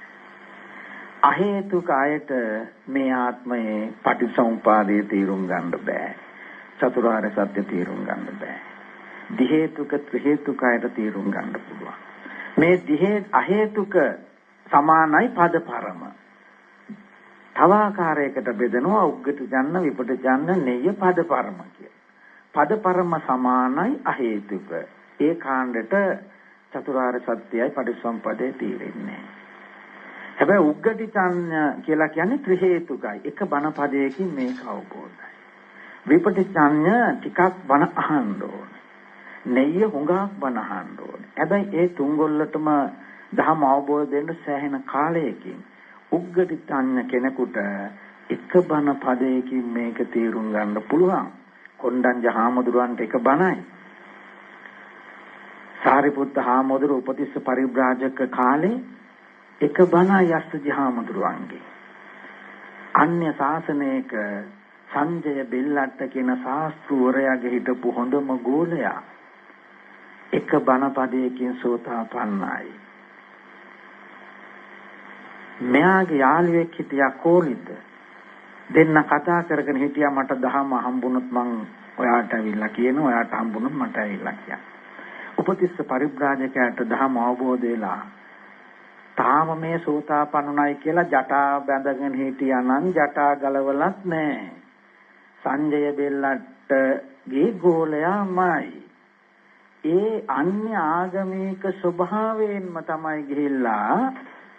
අහේතුක අයට මේ ආත්මයේ පටිච්චසමුපාදයේ තීරුම් ගන්න බෑ. චතුරාර්ය සත්‍ය තීරුම් ගන්න බෑ. දිහේතුක, ත්‍රිහේතුක අයට තීරුම් ගන්න පුළුවන්. මේ අහේතුක සමානයි පදපරම. තව ආකාරයකට බෙදෙනවා උග්ගට ජන්න, විපට ජන්න, නෙය පදපරම කියලා. පදපරම සමානයි අහේතුක. ඒ කාණ්ඩට චතුරාර්ය සත්‍යයයි පටිච්චසමුප්පාදේ තීරෙන්නේ. හැබැයි උග්ගටි ඡාන්‍ය කියලා කියන්නේ ත්‍රි හේතුකයි. එක බණ පදයකින් මේක අවබෝධයි. විපටි ඡාන්‍ය ටිකක් බණ අහන්න ඕනේ. නෙය හුඟක් බණ අහන්න ඕනේ. හැබැයි ඒ තුන්ගොල්ලටම ධර්ම අවබෝධ වෙන්න සෑහෙන කාලයකින් උග්ගටි ඡාන්‍ය කෙනෙකුට එක බණ පදයකින් මේක තේරුම් ගන්න පුළුවන්. කොණ්ඩඤ්ඤ හාමුදුරුවන්ට එක බණයි. සාරිපුත්ත හාමුදුරුවෝ උපතිස්ස පරිබ්‍රාජක කාලේ එක බණයි යස්සජ හාමුදුරුවන්ගේ. අන්‍ය ශාසනයක සංජය බෙල්ලට්ට කියන ශාස්ත්‍රවරයාගේ හිටපු හොඳම ගෝලයා එක බණ පදයකින් සෝතාපන්නයි. මෙයාගේ යාළුවෙක් හිටියා කෝලිත. දෙන්න කතා කරගෙන හිටියා මට දහම හම්බුනොත් මං ඔයාට ඇවිල්ලා කියනවා, ඔයාට හම්බුනොත් මට ඇවිල්ලා කියන්න. උපතිස්ස පරිබ්‍රාජකයාට දහම අවබෝධ වෙලා තාම මේ සෝතාපන්නුයි කියලා ජටා බැඳගෙන හිටියා නම් ජටා ගලවලත් නැහැ. සංජය බෙල්ලට්ටගේ ගෝලයාමයි. ඒ අන්‍ය ආගමික ස්වභාවයෙන්ම තමයි ගිහිල්ලා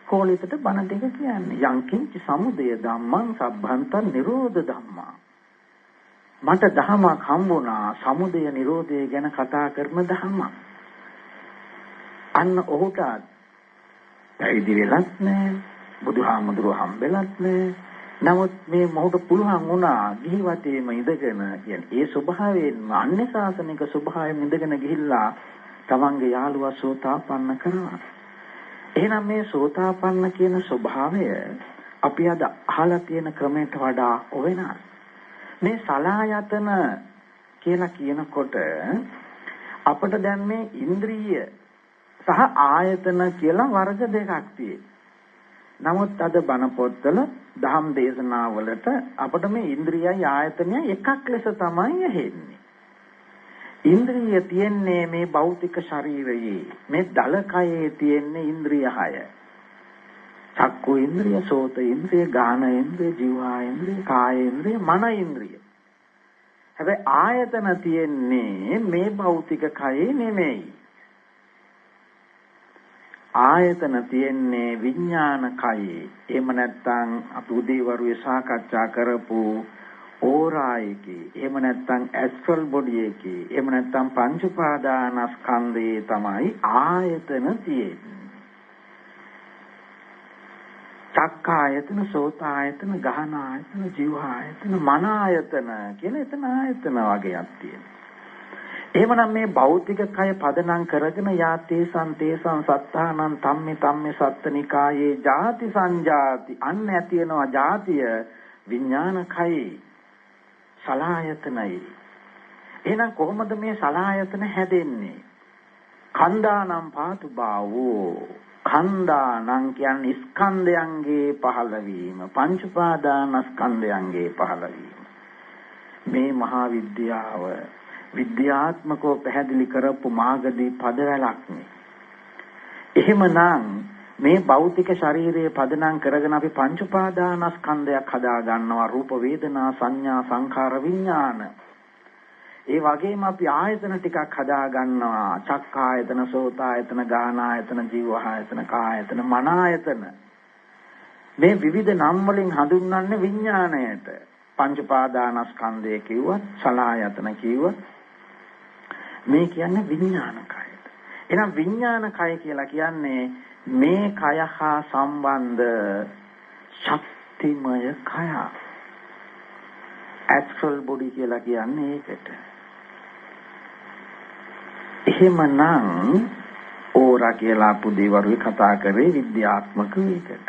කෝලිතට බණ දෙක කියන්නේ. යංකින්ච සමුදය ධම්මං සබ්බන්තං නිරෝධ ධම්මා. මට ධමයක් හම්බුණා සමුදය නිරෝධය ගැන කතා කරන ධමයක්. අන්න ඔහුට පැවිදි වෙලත් නැහැ, බුදුහාමුදුරුවෝ හම්බෙලත් නැහැ. නමුත් මේ මොහොත පුළුවන් වුණා ගිහිවතේම ඉඳගෙන කියන්නේ ඒ ස්වභාවයෙන්ම අන්‍ය ශාසනික ස්වභාවයෙන් ඉඳගෙන ගිහිල්ලා තමන්ගේ යාළුවා සෝතාපන්න කරනවා. එහෙනම් මේ සෝතාපන්න කියන ස්වභාවය අපි අද අහලා තියෙන ක්‍රමයට වඩා වෙනස්. මේ සලායතන කියලා කියනකොට අපිට දැන් මේ ඉන්ද්‍රිය සහ ආයතන කියලා වර්ග දෙකක් තියෙනවා. නමුත් අද බණ පොත්වල දහම් දේශනාවලට අපිට මේ ඉන්ද්‍රියයි ආයතනයයි එකක් ලෙස තමයි ඇහෙන්නේ. ඉන්ද්‍රිය තියන්නේ මේ භෞතික ශරීරයේ, මේ දලකයේ තියෙන්නේ ඉන්ද්‍රිය 6. චක්කු ඉන්ද්‍රිය, සෝත ඉන්ද්‍රිය, ගාන ඉන්ද්‍රිය, જીවා ඉන්ද්‍රිය, කාය ඉන්ද්‍රිය, මන ඉන්ද්‍රිය. හැබැයි ආයතන තියෙන්නේ මේ භෞතික කයේ නෙමෙයි. ආයතන තියෙන්නේ විඥාන කයේ. එහෙම නැත්නම් අපි උදේවරුේ සාකච්ඡා කරපු ඕරා එකේ, එහෙම නැත්නම් ඇස්ට්‍රල් බොඩි එකේ, එහෙම නැත්නම් පංච උපාදානස්කන්ධයේ තමයි ආයතන තියෙන්නේ. චක්කායතන, සෝතායතන, ගහන ආයතන, ජීව ආයතන, මන ආයතන කියලා එතන ආයතන වගේක් තියෙනවා. එහෙමනම් මේ භෞතික කය පදනම් කරගෙන යාතේසං තේසං සත්තානං තම්මේ සත්තනිකායේ ජාති සංජාති අන්න ඇති වෙනවා ජාතිය විඥාන කයි සලආයතනයි. එහෙනම් කොහොමද මේ සලආයතන හැදෙන්නේ? කන්දානම් පාතු බාවෝ කන්දානම් කියන්නේ ස්කන්ධයන්ගේ පහළවීම පංච උපාදානස්කන්ධයන්ගේ පහළවීම. මේ මහා විද්‍යාව විද්‍යාත්මකව පැහැදිලි කරපු මාගදී පදවැලක් නේ. එහෙමනම් මේ භෞතික ශරීරයේ පදනම් කරගෙන අපි පංච උපාදානස්කන්ධයක් හදා ගන්නවා රූප වේදනා සංඥා සංඛාර විඥාන. ඒ වගේම අපි ආයතන ටිකක් හදා ගන්නවා චක්ඛායතන සෝතායතන ගානායතන ජීවහායතන කායතන මනායතන. මේ විවිධ නම් වලින් හඳුන්වන්නේ විඥාණයට. පංච උපාදානස්කන්ධය කිව්වත් සලආයතන කිව්වත් මේ කියන්නේ විඥාන කයද. එහෙනම් විඥාන කය කියලා කියන්නේ මේ කය හා සම්බන්ධ ශක්තිමය කය. ඇස්ට්‍රල් බොඩි කියලා කියන්නේ ඒකට. එහෙමනම් ඕරා කියලා පුදේවරුයි කතා කරේ විද්‍යාත්මක ඒකට.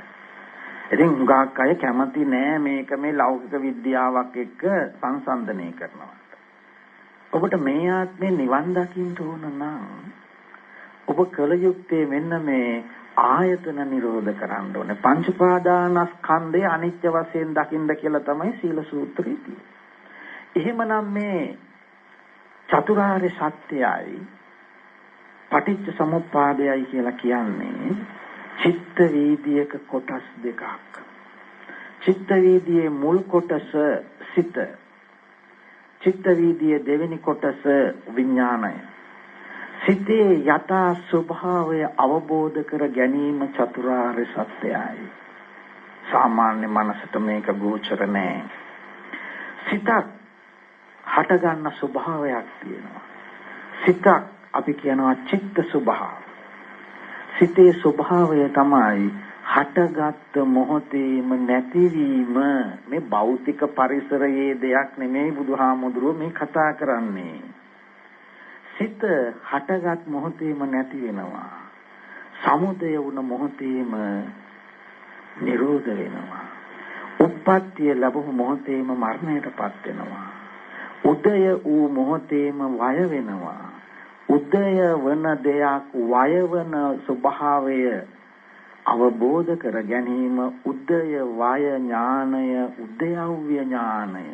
ඉතින් උගාක් අය කැමති නෑ මේක මේ ලෞකික විද්‍යාවක් එක්ක සංසන්දනය කරනවා. ඔබට මේ ආත්මේ නිවන් දකින්න ඕන නම් ඔබ කල යුත්තේ මෙන්න මේ ආයතන නිරෝධ කරන්න ඕනේ. පංච උපාදානස්කන්ධය අනිත්‍ය වශයෙන් දකින්න කියලා තමයි සීල සූත්‍රයේ තියෙන්නේ. එහෙමනම් මේ චතුරාර්ය සත්‍යයයි පටිච්ච සමුප්පාදයයි කියලා කියන්නේ චිත්ත වීදියක කොටස් දෙකක්. චිත්ත වීදියේ මුල් කොටස සිත. චිත්ත වීදියේ දෙවෙනි කොටස විඥානය. සිතේ යථා ස්වභාවය අවබෝධ කර ගැනීම චතුරාර්ය සත්‍යයයි. සාමාන්‍ය මනසට මේක ගෝචර නෑ. සිතක් හට ගන්න ස්වභාවයක් තියෙනවා. සිතක් අපි කියනවා චිත්ත ස්වභාව. සිතේ ස්වභාවය තමයි හටගත් මොහොතේම නැතිවීම. මේ භෞතික පරිසරයේ දෙයක් නෙමෙයි බුදුහාමුදුරුවෝ මේ කතා කරන්නේ. සිත හටගත් මොහොතේම නැති වෙනවා. සමුදය වුණ මොහොතේම නිරෝධ වෙනවා. උප්පත්තිය ලැබුණු මොහොතේම මරණයටපත් වෙනවා. උදය වූ මොහොතේම වය වෙනවා. උදය වන දෙයක් වය වන ස්වභාවය අවබෝධ කර ගැනීම උදය වය ඥානය උදයව්‍ය ඥානය.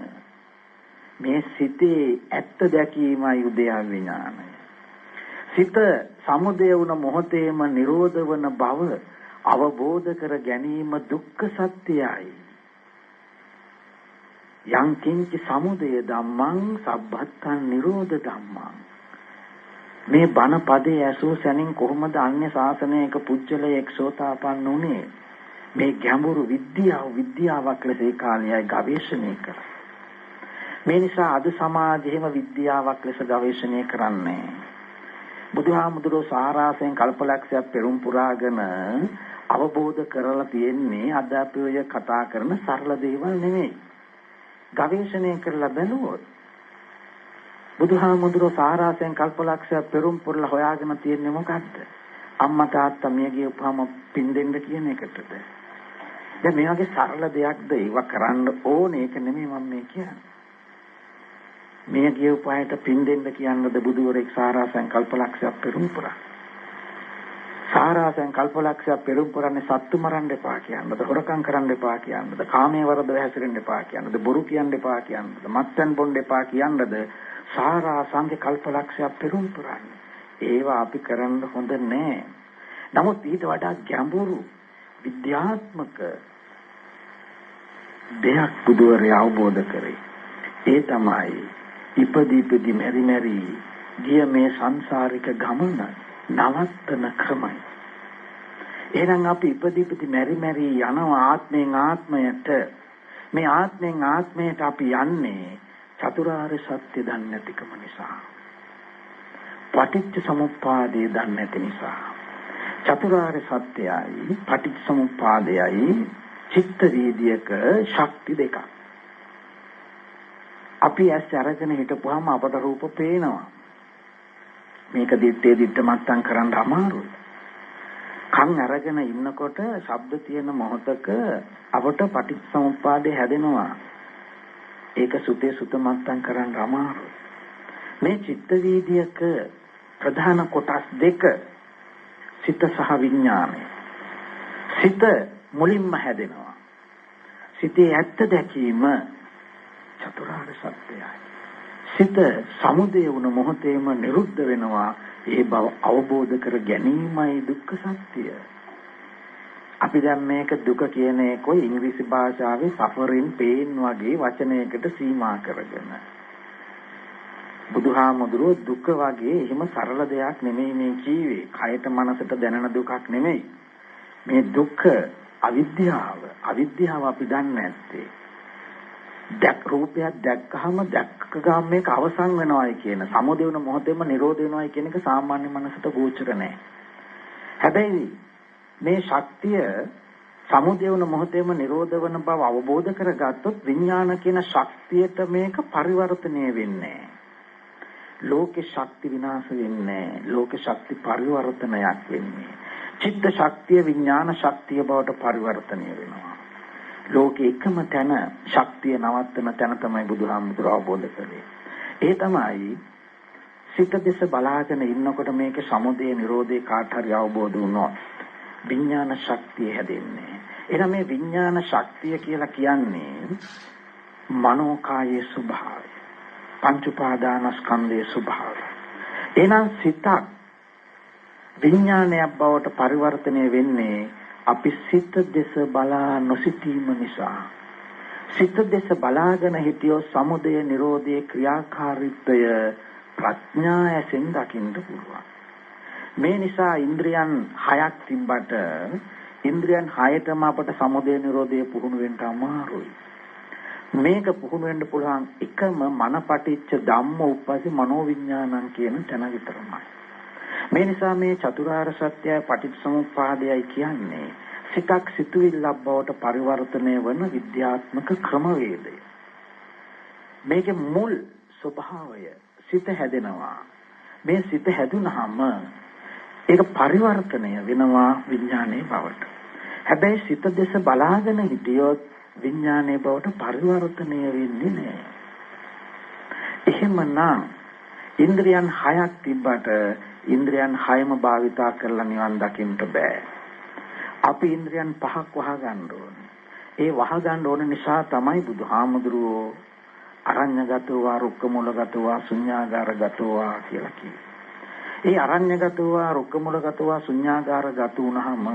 මේ සිතේ ඇත්ත දැකීමයි උදයව්‍ය ඥානය. සිත සමුදය වුණ මොහොතේම නිරෝධ වන බව අවබෝධ කර ගැනීම දුක්ඛ සත්‍යයයි. යං කිංච සමුදය ධම්මං සබ්බත්තං නිරෝධ ධම්මං. මේ බණ පදේ ඇසූ සැනින් කොහොමද අන්‍ය ශාසනයක පුජ්‍යලයක් සෝතාපන්න උනේ? මේ ගැඹුරු විද්‍යාවක් ලෙස ඒ කාලයයි ගවේෂණය කරා. මේ නිසා අද සමාජයේම විද්‍යාවක් ලෙස ගවේෂණය කරන්නේ. බුදුහාමුදුරුවෝ සාරාසයෙන් කල්පලක්ෂයක් පෙරම් පුරාගෙන අවබෝධ කරලා තියෙන්නේ අද අපි ඔය කතා කරන සරල දේවල් නෙමෙයි. ගවේෂණය කරලා බලුවොත් බුදුහාමුදුරුවෝ සාරාසයෙන් කල්පලක්ෂයක් පෙරම් පුරලා හොයාගෙන තියෙන්නේ මොකද්ද? අම්මා තාත්තා මියගිය උපහාම පින් දෙන්න කියන එකටද? දැන් මේ වගේ සරල දෙයක්ද ඒව කරන්න ඕනේ? ඒක නෙමෙයි මම මේ කියන්නේ. මියගිය උපහායට පින් දෙන්න කියනද බුදුවරයෙක් සාරාසයෙන් කල්පලක්ෂයක් පෙරම් පුරා. සාරාසයෙන් කල්පලක්ෂයක් පෙරම් පුරන්නේ සත්තු මරන්න එපා කියනද, හොරකම් කරන්න එපා කියනද, කාමයේ වරද හැසිරෙන්න එපා කියනද, බොරු කියන්න එපා කියනද, මත්පැන් බොන්න එපා කියනද සාරාසංගේ කල්පලක්ෂයක් පෙරම් පුරන්නේ. ඒවා අපි කරන්න හොඳ නෑ. නමුත් ඊට වඩා ගැඹුරු විද්‍යාත්මක දෙයක් බුදුරේ අවබෝධ කරේ. ඒ තමයි ඉපදී මෙරි ගිය මේ සංසාරික ගමන නවත්තන ක්‍රමය. එහෙනම් අපි ඉපදී මෙරි යනවා ආත්මෙන් ආත්මයට. මේ ආත්මෙන් ආත්මයට අපි යන්නේ චතුරාර්ය සත්‍ය දන්නේ නැතිකම නිසා. පටිච්ච සමුප්පාදය දන්නේ නැති නිසා. චතුරාර්ය සත්‍යයයි පටිච්ච සමුප්පාදයයි චිත්ත වීදියක ශක්ති දෙකක්. අපි ඇස් අරගෙන හිටපුවාම අපට රූප පේනවා. මේක දිත්තේ මත්තම් කරන්න අමාරුයි. කන් අරගෙන ඉන්නකොට ශබ්ද තියෙන මොහොතක අපට පටිච්චසමුප්පාදේ හැදෙනවා. ඒක සුතේ සුත මත්තම් කරන්න අමාරුයි. මේ චිත්ත වීදියක ප්‍රධාන කොටස් දෙක සිත සහ විඥානය. සිත මුලින්ම හැදෙනවා. සිතේ ඇත්ත දැකීම චතුරාර්ය සත්‍යයයි. සිත සමුදය වුණ මොහොතේම නිරුද්ධ වෙනවා. ඒ බව අවබෝධ කර ගැනීමයි දුක්ඛ සත්‍ය. අපි දැන් මේක දුක කියන එකයි ඉංග්‍රීසි භාෂාවේ suffering pain වගේ වචනයකට සීමා කරගෙන. බුදුහාමුදුරුවෝ දුක වගේ එහෙම සරල දෙයක් නෙමෙයි මේ ජීවේ. කයට මනසට දැනෙන දුකක් නෙමෙයි. මේ දුක අවිද්‍යාව. අවිද්‍යාව අපි දන්නේ නැත්තේ. දැක් රූපයක් දැක්කහම දැක්ක ගාම මේක අවසන් වෙනවායි කියන සමුදය වෙන මොහොතේම නිරෝධ වෙනවායි කියන එක සාමාන්‍ය මනසට ගෝචර නැහැ. හැබැයි මේ ශක්තිය සමුදය වෙන මොහොතේම නිරෝධ වෙන බව අවබෝධ කරගත්තොත් විඥාන කියන ශක්තියට මේක පරිවර්තනය වෙන්නේ. ලෝකේ ශක්ති විනාශ වෙන්නේ. ලෝක ශක්ති පරිවර්තනයක් වෙන්නේ. චිත්ත ශක්තිය විඥාන ශක්තිය බවට පරිවර්තනය වෙනවා. ලෝකේ එකම තැන ශක්තිය නවත්තන තැන තමයි බුදුහාමුදුරුවෝ අවබෝධ කළේ. ඒ තමයි සිත දෙස බලාගෙන ඉන්නකොට මේකේ සමුදය නිරෝධේ කාට හරි අවබෝධ වුණොත් විඥාන ශක්තිය හැදෙන්නේ. එහෙනම් මේ විඥාන ශක්තිය කියලා කියන්නේ මනෝකායේ ස්වභාවය. පංච උපාදානස්කන්ධයේ ස්වභාවය. එහෙනම් සිතක් විඥානයක් බවට පරිවර්තනය වෙන්නේ අපි සිත දෙස බලා නොසිතීම නිසා. සිත දෙස බලාගෙන හිටියොත් සමුදය නිරෝධයේ ක්‍රියාකාරීත්වය ප්‍රඥා ඇසෙන් දකින්න පුළුවන්. මේ නිසා ඉන්ද්‍රියන් 6ක් තිබ්බට ඉන්ද්‍රියන් 6ටම අපට සමුදය නිරෝධයේ පුහුණු වෙන්න අමාරුයි. මේක පුහුණු වෙන්න පුළුවන් එකම මනපටිච්ච ධම්ම උප්පස්ස මනෝවිඥානං කියන තැන විතරමයි. මේ නිසා මේ චතුරාර්ය සත්‍යය පටිච්චසමුප්පාදයයි කියන්නේ සිතක් සිතුවිල්ලක් බවට පරිවර්තනය වන විද්‍යාත්මක ක්‍රමවේදය. මේකේ මුල් ස්වභාවය සිත හැදෙනවා. මේ සිත හැදුනහම ඒක පරිවර්තනය වෙනවා විඥානයේ බවට. හැබැයි සිත දෙස බලාගෙන හිටියොත් විඥානයේ බවට පරිවර්තනය වෙන්නේ නැහැ. එහෙමනම් ඉන්ද්‍රියන් 6ක් තිබ්බට ඉන්ද්‍රියන් 6ම භාවිතා කරලා නිවන් දකින්න බෑ. අපි ඉන්ද්‍රියන් 5ක් වහගන්න ඕනේ. ඒ වහගන්න ඕන නිසා තමයි බුදුහාමුදුරුවෝ අරඤ්‍යගතව, රුක්කමූලගතව, ශුඤ්ඤාගාරගතව කියලා කිව්වේ. ඒ අරඤ්‍යගතව, රුක්කමූලගතව, ශුඤ්ඤාගාරගත වුණාම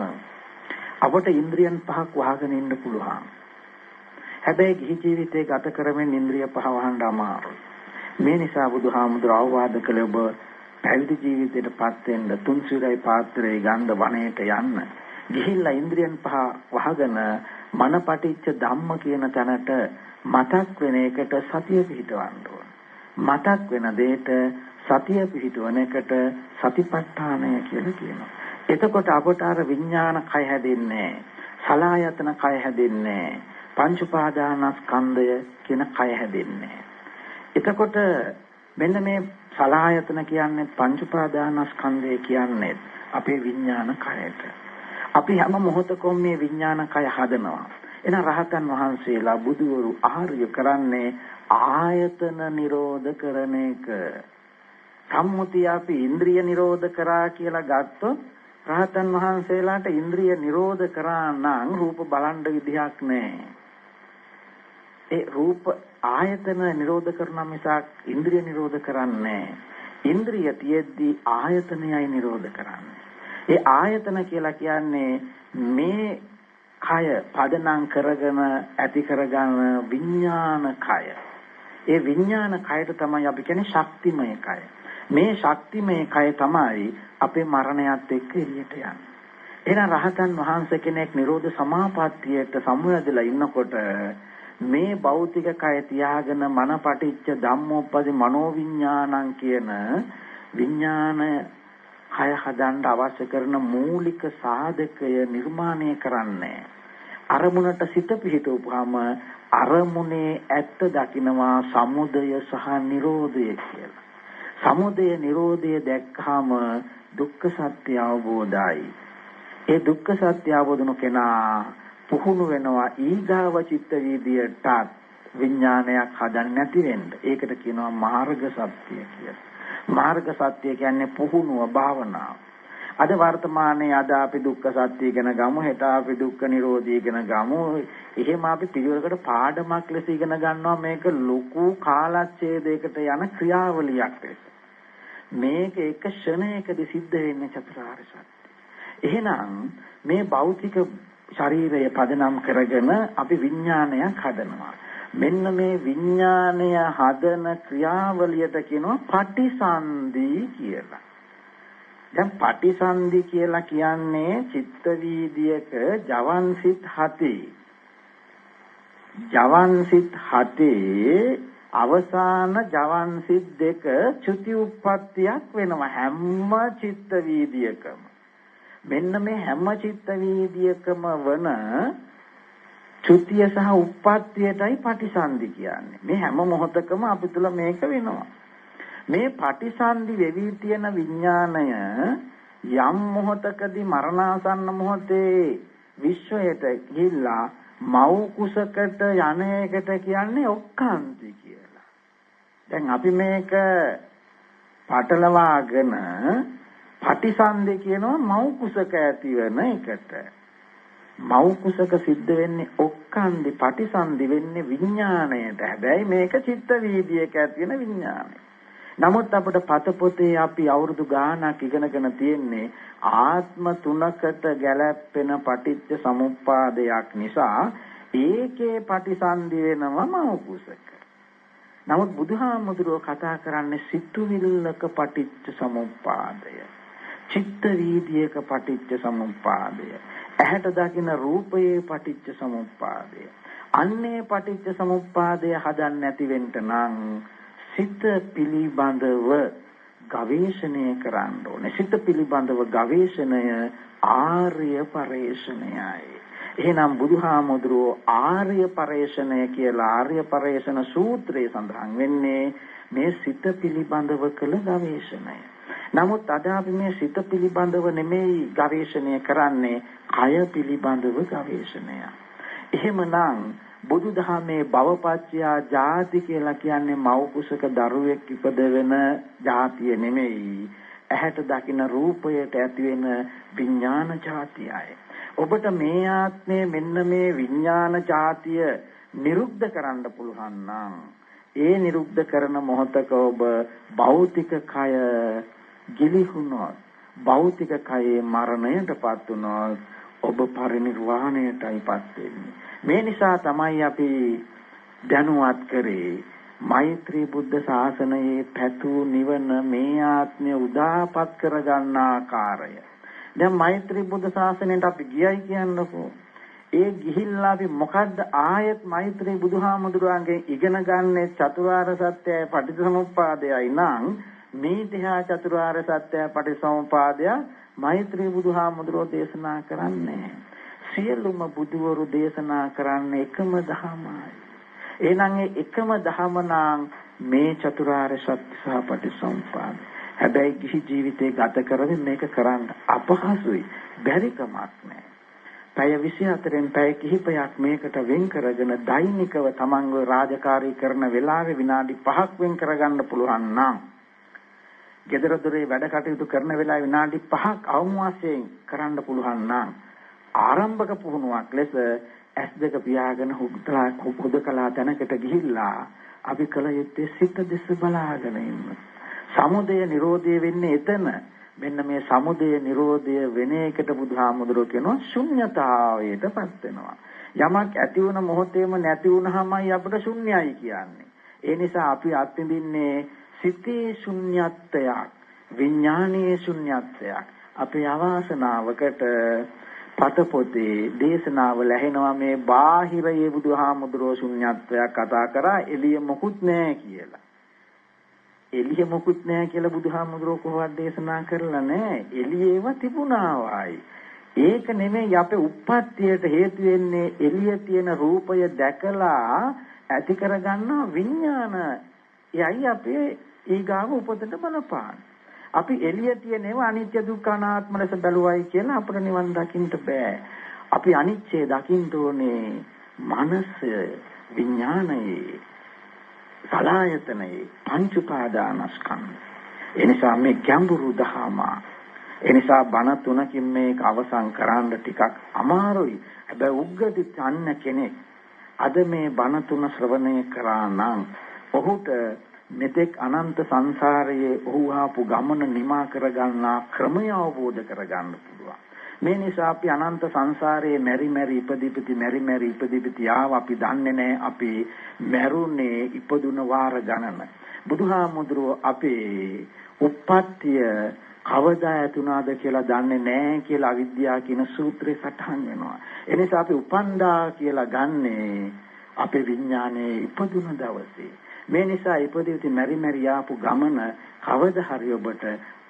අපට ඉන්ද්‍රියන් 5ක් වහගෙන ඉන්න පුළුවන්. හැබැයි ගිහි ජීවිතේ ගත කරමින් ඉන්ද්‍රිය 5 වහන්න අමාරුයි. මේ නිසා බුදුහාමුදුරුවෝ අවවාද කළේ ඔබ පැවිදි ජීවිතයටපත් වෙන්න තුන්සිරයි පාත්‍රයේ ගන්ධ වනයේට යන්න. ගිහිල්ලා ඉන්ද්‍රියන් 5 වහගෙන මනපටිච්ච ධම්ම කියන තැනට මතක් වෙන එකට සතිය පිහිටවන්න ඕන. මතක් වෙන දෙයට සතිය පිහිටවන එකට සතිපට්ඨානය කියලා කියනවා. එතකොට අපට අර විඥාන කය හැදෙන්නේ, සලආයතන කය හැදෙන්නේ, පංච උපාදානස්කන්ධය කියන කය හැදෙන්නේ. එතකොට මෙන්න මේ සලආයතන කියන්නේ පංච උපාදානස්කන්ධය කියන්නේ අපේ විඥාන කයට. අපි හැම මොහොතකම මේ විඥාන කය හදනවා. එන රහතන් වහන්සේලා බුදුවරු ආර්ය කරන්නේ ආයතන නිරෝධ කරන එක. සම්මුතිය අපි ඉන්ද්‍රිය නිරෝධ කරා කියලා ගත්තොත් රහතන් වහන්සේලාට ඉන්ද්‍රිය නිරෝධ කරා නම් රූප බලන්න විදිහක් නැහැ. ඒ රූප ආයතන නිරෝධ කරන මිසක් ඉන්ද්‍රිය නිරෝධ කරන්නේ. ඉන්ද්‍රිය තියෙද්දි ආයතනයයි නිරෝධ කරන්නේ. ඒ ආයතන කියලා කියන්නේ මේ කය පදනම් කරගෙන ඇති කරගන්න විඥාන කය. ඒ විඥාන කයට තමයි අපි කියන්නේ ශක්තිමය කය. මේ ශක්තිමය කය තමයි අපේ මරණයත් එක්ක එළියට යන්නේ. එහෙනම් රහතන් වහන්සේ කෙනෙක් නිරෝධ සමාපත්තියට සමුයදලා ඉන්නකොට මේ භෞතික කය තියාගෙන මනපටිච්ච ධම්මෝපදි මනෝවිඥානං කියන විඥාන කය හදන්න අවශ්‍ය කරන මූලික සාධකය නිර්මාණය කරන්නේ. අරමුණට සිත පිහිටවපුවාම අරමුණේ ඇත්ත දකින්නවා සමුදය සහ නිරෝධය කියලා. සමුදය නිරෝධය දැක්කහම දුක්ඛ සත්‍ය අවබෝධයි. ඒ දුක්ඛ සත්‍ය අවබෝධන කෙනා පුහුණු වෙනවා ඊගාව චිත්ත වීදියට විඥානයක් හදන්න නැති වෙන්න. ඒකට කියනවා මාර්ග සත්‍ය කියලා. මාර්ග සත්‍ය කියන්නේ පුහුණුව භාවනාව. අද වර්තමානයේ අද අපි දුක්ඛ සත්‍ය ඉගෙන ගමු, හෙට අපි දුක්ඛ නිරෝධය ඉගෙන ගමු. එහෙම අපි පිළිවෙලකට පාඩමක් ලෙස ඉගෙන ගන්නවා. මේක ලොකු කාලච්ඡේදයකට යන ක්‍රියාවලියක් ලෙස. මේක එක ක්ෂණයකදී සිද්ධ වෙන්නේ චතුරාර්ය සත්‍ය. එහෙනම් මේ භෞතික ශරීරය පදනම් කරගෙන අපි විඥානයක් හදනවා. මෙන්න මේ විඥානය හදන ක්‍රියාවලියට කියනවා පටිසන්ධි කියලා. දැන් පටිසන්ධි කියලා කියන්නේ චිත්ත වීදියක ජවන්සිත 7. ජවන්සිත 7 අවසාන ජවන්සිත 2 චුති උප්පත්තියක් වෙනවා හැම චිත්ත වීදියකම. මෙන්න මේ හැම චිත්ත වීදියකම වන චුතිය සහ උප්පත්තියටයි පටිසන්ධි කියන්නේ. මේ හැම මොහොතකම අපි තුල මේක වෙනවා. මේ පටිසන්ධි වෙවි තියෙන විඥාණය යම් මොහොතකදී මරණාසන්න මොහොතේ විශ්වයට ගිහිල්ලා මව් කුසකට යන එකට කියන්නේ ඔක්කාන්ති කියලා. දැන් අපි මේක පටලවාගෙන පටිසන්ධි කියනවා මව් කුසක ඇති වෙන එකට. මව් කුසක සිද්ධ වෙන්නේ ඔක්කාන්ති, පටිසන්ධි වෙන්නේ විඥාණයට. හැබැයි මේක චිත්ත වීදියක ඇති වෙන විඥාණය. නමුත් අපිට පතපොතේ අපි අවුරුදු ගාණක් ඉගෙනගෙන තියෙන්නේ ආත්ම තුනකට ගැලපෙන පටිච්ච සමුප්පාදයක් නිසා ඒකේ පටිසන්ධි වෙනවම උකුසක. නමුත් බුදුහාමුදුරුවෝ කතා කරන්නේ සිතුවිල්ලක පටිච්ච සමුප්පාදය, චිත්ත වීදියේක පටිච්ච සමුප්පාදය, ඇහැට දකින රූපයේ පටිච්ච සමුප්පාදය. අන්නේ පටිච්ච සමුප්පාදය හදන්න නැති වෙන්න නම් සිත පිළිබඳව ගවේෂණය කරන්න ඕනේ. සිත පිළිබඳව ගවේෂණය ආර්ය පරේෂණයයි. එහෙනම් බුදුහාමුදුරුවෝ ආර්ය පරේෂණය කියලා ආර්ය පරේෂණ සූත්‍රයේ සඳහන් වෙන්නේ මේ සිත පිළිබඳව කළ ගවේෂණය. නමුත් අද අපි මේ සිත පිළිබඳව නෙමෙයි ගවේෂණය කරන්නේ, කය පිළිබඳව ගවේෂණය. එහෙමනම් බුදුදහමේ භවපච්චයා ජාති කියලා කියන්නේ මව් කුසක දරුවෙක් ඉපද වෙන ජාතිය නෙමෙයි. ඇහැට දකින රූපයට ඇති වෙන විඥාන ජාතියයි. ඔබට මේ ආත්මේ මෙන්න මේ විඥාන ජාතිය නිරුද්ධ කරන්න පුළුවන් නම් ඒ නිරුද්ධ කරන මොහොතක ඔබ භෞතික කය ගිලිහුණොත්, භෞතික කයේ මරණයටපත් වුණොත් ඔබ පරිනිර්වාණයටයිපත් වෙන්නේ. මේ නිසා තමයි අපි දැනුවත් කරේ මෛත්‍රී බුද්ධ ශාසනයේ පැතු නිවන මේ ආත්මය උදාපත් කරගන්න ආකාරය. දැන් මෛත්‍රී බුද්ධ ශාසනයට අපි ගියයි කියන්නකෝ. ඒ ගිහිල්ලා අපි මොකද්ද ආයෙත් මෛත්‍රී බුදුහාමුදුරුවන්ගෙන් ඉගෙන ගන්නේ චතුරාර්ය සත්‍යය පටිච්චසමුප්පාදයයි නම් මේ දිහා චතුරාර්ය සත්‍යය පටිච්චසමුප්පාදය මෛත්‍රී බුදුහාමුදුරුවෝ දේශනා කරන්නේ. සියලුම බුදුවරු දේශනා කරන්නේ එකම ධර්මයි. එහෙනම් ඒ එකම ධර්ම නම් මේ චතුරාර්ය සත්‍ය සහ පටිච්චසමුප්පාද. හැබැයි කිසි ජීවිතේ ගත කරමින් මේක කරන්න අපහසුයි. බැරි කමක් නැහැ. පැය 24න් පැය කිහිපයක් මේකට වෙන් කරගෙන දෛනිකව තමන්ව රාජකාරී කරන වෙලාවේ විනාඩි 5ක් වෙන් කරගන්න පුළුවන් නම්, ගෙදර දොරේ වැඩ කටයුතු කරන වෙලාවේ විනාඩි 5ක් අවම වශයෙන් කරන්න පුළුවන් නම් ආරම්භක පුහුණුවක් ලෙස S2 පියාගෙන හුදකලා තැනකට ගිහිල්ලා අපි කල යුත්තේ සිත දෙස බලාගෙන ඉන්න. සමුදය නිරෝධය වෙන්නේ එතන. මෙන්න මේ සමුදය නිරෝධය වෙන එකට බුදුහාමුදුරුවෝ කියනවා ශුන්්‍යතාවයටපත් වෙනවා. යමක් ඇති වුණ මොහොතේම නැති වුණාමයි අපිට ශුන්‍යයි කියන්නේ. ඒ නිසා අපි අත්විඳින්නේ සිතේ ශුන්‍යත්වයක්, විඥානීය ශුන්‍යත්වයක්. අපේ අවාසනාවකට පතපොතේ දේශනාවල ඇහෙනවා මේ බාහිරයේ බුදුහාමුදුරුවෝ ශුන්‍යත්වයක් කතා කරා, එළිය මොකුත් නැහැ කියලා. එළිය මොකුත් නැහැ කියලා බුදුහාමුදුරුවෝ කොහොමද දේශනා කරලා නැහැ. එළියේව තිබුණා වයි. ඒක නෙමෙයි අපේ උප්පත්තියට හේතු වෙන්නේ එළිය තියෙන රූපය දැකලා ඇති කරගන්න විඥාන. එයයි අපේ ඊගාව උපතට බලපාන. අපි එළිය තියෙනව අනිත්‍ය දුක්ඛ අනාත්ම ලෙස බැලුවයි කියලා අපිට නිවන් දකින්න බෑ. අපි අනිත්‍ය දකින්න ඕනේ මනස විඥානයේ සලආයතනයේ පංච උපාදානස්කන්ධ. එනිසා මේ ගැඹුරු දහම එනිසා බණ තුනකින් මේක අවසන් කරන්න ටිකක් අමාරුයි. හැබැයි උග්ගටි තන්න කෙනෙක් අද මේ බණ තුන ශ්‍රවණය කරා නම් ඔහුට මෙතෙක් අනන්ත සංසාරයේ ඔහු ආපු ගමන නිමා කරගන්නා ක්‍රමය අවබෝධ කරගන්න පුළුවන්. මේ නිසා අපි අනන්ත සංසාරයේ මෙරි මෙරි ඉපදිපිති ආව අපි දන්නේ නැහැ අපි මැරුණේ ඉපදුන වාර ගණන. බුදුහාමුදුරුවෝ අපේ උප්පත්තිය කවදා ඇතුණාද කියලා දන්නේ නැහැ කියලා අවිද්‍යාව කියන සූත්‍රේ සටහන් වෙනවා. ඒ නිසා අපි උපන්දා කියලා ගන්නේ අපේ විඥානයේ ඉපදුන දවසේ. මේ නිසා ඉපදිවිති මෙරි ආපු ගමන කවදා හරි ඔබට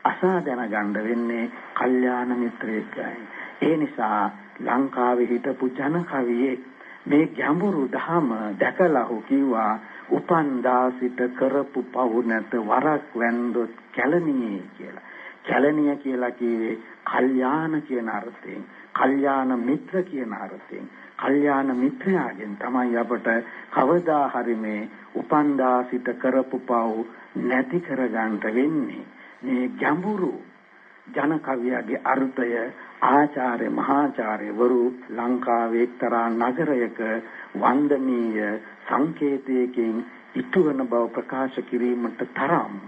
අසා දැනගන්න වෙන්නේ කල්යාණ මිත්‍රයෙක්යි. ඒ නිසා ලංකාවේ හිටපු ජන කවියෙක් මේ ගැඹුරු ධහම දැකලා හු කිව්වා උපන්දා සිට කරපු පව් නැත වරක් වැන්දොත් කැලණියේ කියලා. කැලණිය කියලා කියේ කල්යාණ කියන අර්ථයෙන්, කල්යාණ මිත්‍ර කියන අර්ථයෙන්. කල්යාණ මිත්‍රයාගෙන් තමයි අපට කවදා හරි මේ උපන්දා සිට කරපු පව් නැති කරගන්න වෙන්නේ. මේ ගැඹුරු ජන කවියගේ අර්ථය ආචාර්ය මහාචාර්යවරු ලංකාවේ එක්තරා නගරයක වන්දනීය සංකේතයකින් ඉටුවන බව ප්‍රකාශ කිරීමට තරම්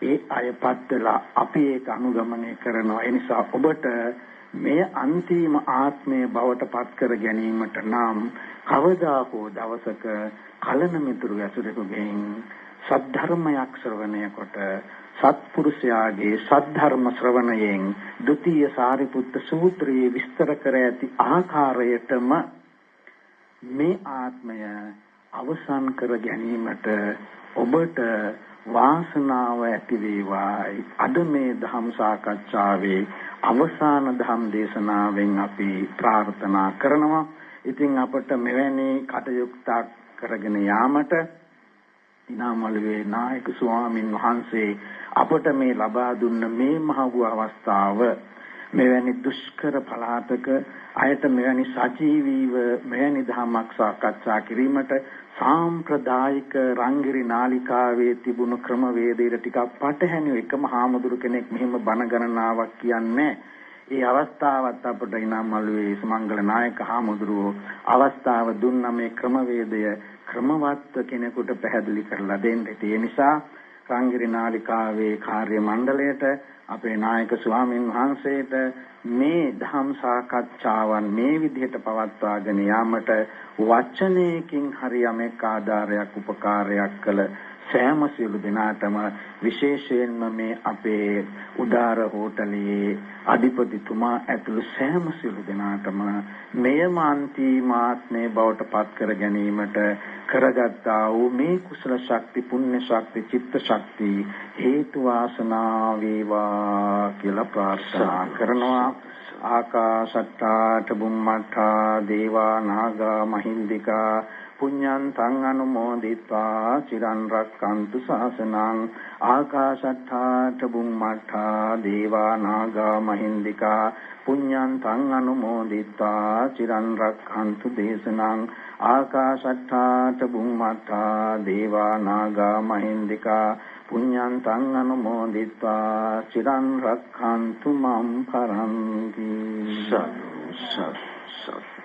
ඒ අයපත් වෙලා අපි ඒක අනුගමනය කරනවා. ඒ නිසා ඔබට මේ අන්තිම ආත්මය බවට පත් කර ගැනීමට නම් කවදා හෝ දවසක කලන මිතුරු ඇසුරෙකුගෙන් සද්ධර්මයක් ශ්‍රවණය කොට සත්පුරුෂයාගේ සද්ධර්ම ශ්‍රවණයෙන් ဒုတိ ය සාරිපුත්ත සූත්‍රයේ විස්තර කර ඇති ආකාරයටම මේ ආත්මය අවසන් කර ගැනීමට ඔබට වාසනාව ඇති වේවායි. අද මේ ධම් සාකච්ඡාවේ අවසාන ධම් දේශනාවෙන් අපි ප්‍රාර්ථනා කරනවා. ඉතින් අපට මෙවැනි කටයුත්තක් කරගෙන යාමට ඉනාමලුවේ නායක ස්වාමින් වහන්සේ අපට මේ ලබා දුන්න මේ මහ වූ අවස්ථාව මෙවැනි දුෂ්කර පළාතක අයට මෙවැනි සජීවීව මෙවැනි ධර්මයක් සාකච්ඡා කිරීමට සාම්ප්‍රදායික රංගිරි නාලිකාවේ තිබුණු ක්‍රමවේදයට ටිකක් පටහැනිව එකම හාමුදුරු කෙනෙක් මෙහෙම බණ ගණනාවක් කියන්නේ. ඒ අවස්ථාවත් අපට ඉනාමලුවේ සමංගල නායක හාමුදුරුවෝ අවස්ථාව දුන්න මේ ක්‍රමවේදය ක්‍රමවත් කෙනෙකුට පැහැදිලි කරලා දෙන්න. ඒ නිසා රංගිරි නාලිකාවේ කාර්ය මණ්ඩලයට අපේ නායක ස්වාමින් වහන්සේට මේ ධම් සාකච්ඡාවන් මේ විදිහට පවත්වාගෙන යාමට වචනයකින් හරි යමෙක් ආධාරයක් උපකාරයක් කළ සෑම සියලු දෙනාටම විශේෂයෙන්ම මේ අපේ උදාර හෝටලයේ අධිපතිතුමා ඇතුළු සෑම සියලු දෙනාටම මෙයම අන්තිමාත්මේ බවට පත් කර ගැනීමට කරගත්තා වූ මේ කුසල ශක්ති පුණ්‍ය ශක්ති චිත්ත ශක්ති හේතු වාසනා වේවා කියලා ප්‍රාර්ථනා කරනවා. ආකාශට්ටා චුම්මට්ටා දේවා නාග මහින්దికා පුඤ්ඤන්තං අනුමෝදිत्वा චිරන් රක්칸තු ශාසනං. ආකාශට්ටා චුම්මට්ටා දේවා නාග මහින්దికා පුඤ්ඤන්තං අනුමෝදිत्वा චිරන් රක්칸තු දේශනං. ආකාශට්ටා චුම්මට්ටා දේවා නාග මහින්దికා පුඤ්ඤන්තං අනුමෝදිत्वा චිරන් රක්칸තු මම් පරන්ති. සත්